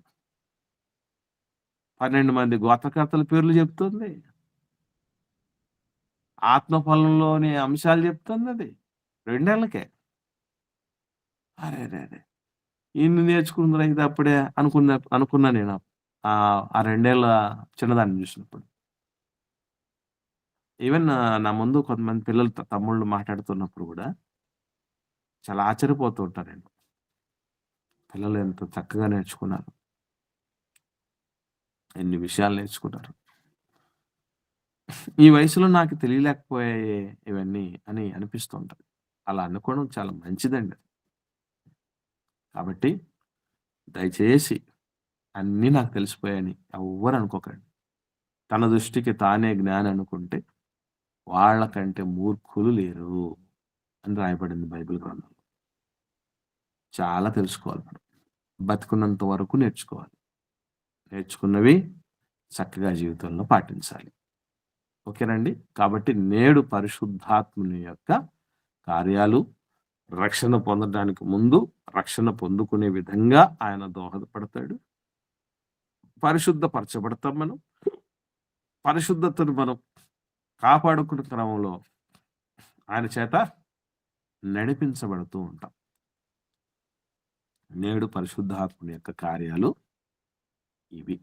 12 మంది గోత్రకర్తల పేర్లు చెప్తుంది. ఆత్మఫలంలోని అంశాలు చెప్తుందది. 2 ఏళ్లకే. అరెరెరే! ఇన్ని నేర్చుకుందిరా ఇది అప్పుడే అనుకున్నా నేను. ఆ 2 ఏళ్ల చిన్నదాన్ని చూసినప్పుడు. ఈవెన్ నా ముందు కొంతమంది పిల్లలు తమ్ముళ్ళు మాట్లాడుతున్నప్పుడు కూడా చాలా ఆశ్చర్యపోతూ ఉంటాను నేను. పిల్లలు ఎంత చక్కగా నేర్చుకున్నారు. ఎన్ని విషయాలు నేర్చుకున్నారు. ఈ వయసులో నాకు తెలియలేకపోయాయే ఇవన్నీ అని అనిపిస్తూ ఉంటది. అలా అనుకోవడం చాలా మంచిదండి. కాబట్టి దయచేసి అన్నీ నాకు తెలిసిపోయాయని ఎవ్వరు అనుకోకండి. తన దృష్టికి తానే జ్ఞాని అనుకుంటే వాళ్ళకంటే మూర్ఖులు లేరు అని రాయబడింది బైబిల్ గ్రంథంలో. చాలా తెలుసుకోవాలి మనం. బతికున్నంత వరకు నేర్చుకోవాలి. నేర్చుకున్నవి చక్కగా జీవితంలో పాటించాలి. ఓకేనండి. కాబట్టి నేడు పరిశుద్ధాత్ముని యొక్క కార్యాలు రక్షణ పొందడానికి ముందు, రక్షణ పొందుకునే విధంగా ఆయన దోహదపడతాడు. పరిశుద్ధపరచబడతాం మనం. పరిశుద్ధతను మనం కాపాడుకునే క్రమంలో ఆయన చేత నడిపించబడుతూ ఉంటాం. నేడు పరిశుద్ధాత్ముని యొక్క కార్యాలు ఇవి.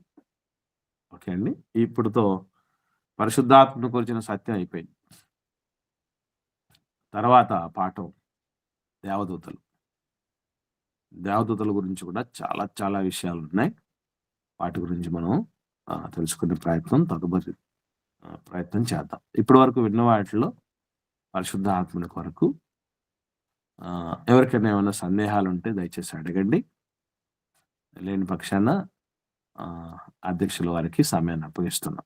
ఓకే అండి. ఇప్పుడుతో పరిశుద్ధాత్మను గురించిన సత్యం అయిపోయింది. తర్వాత పాఠం దేవదూతలు. దేవదూతల గురించి కూడా చాలా చాలా విషయాలు ఉన్నాయి. వాటి గురించి మనం తెలుసుకునే తదుపరి ప్రయత్నం చేద్దాం. ఇప్పటి వరకు విన్న వాటిలో పరిశుద్ధ ఆత్మని కొరకు ఎవరికైనా ఏమైనా సందేహాలు ఉంటే దయచేసి అడగండి. లేని పక్షాన అధ్యక్షుల వారికి సమయాన్ని అప్పగిస్తున్నాం.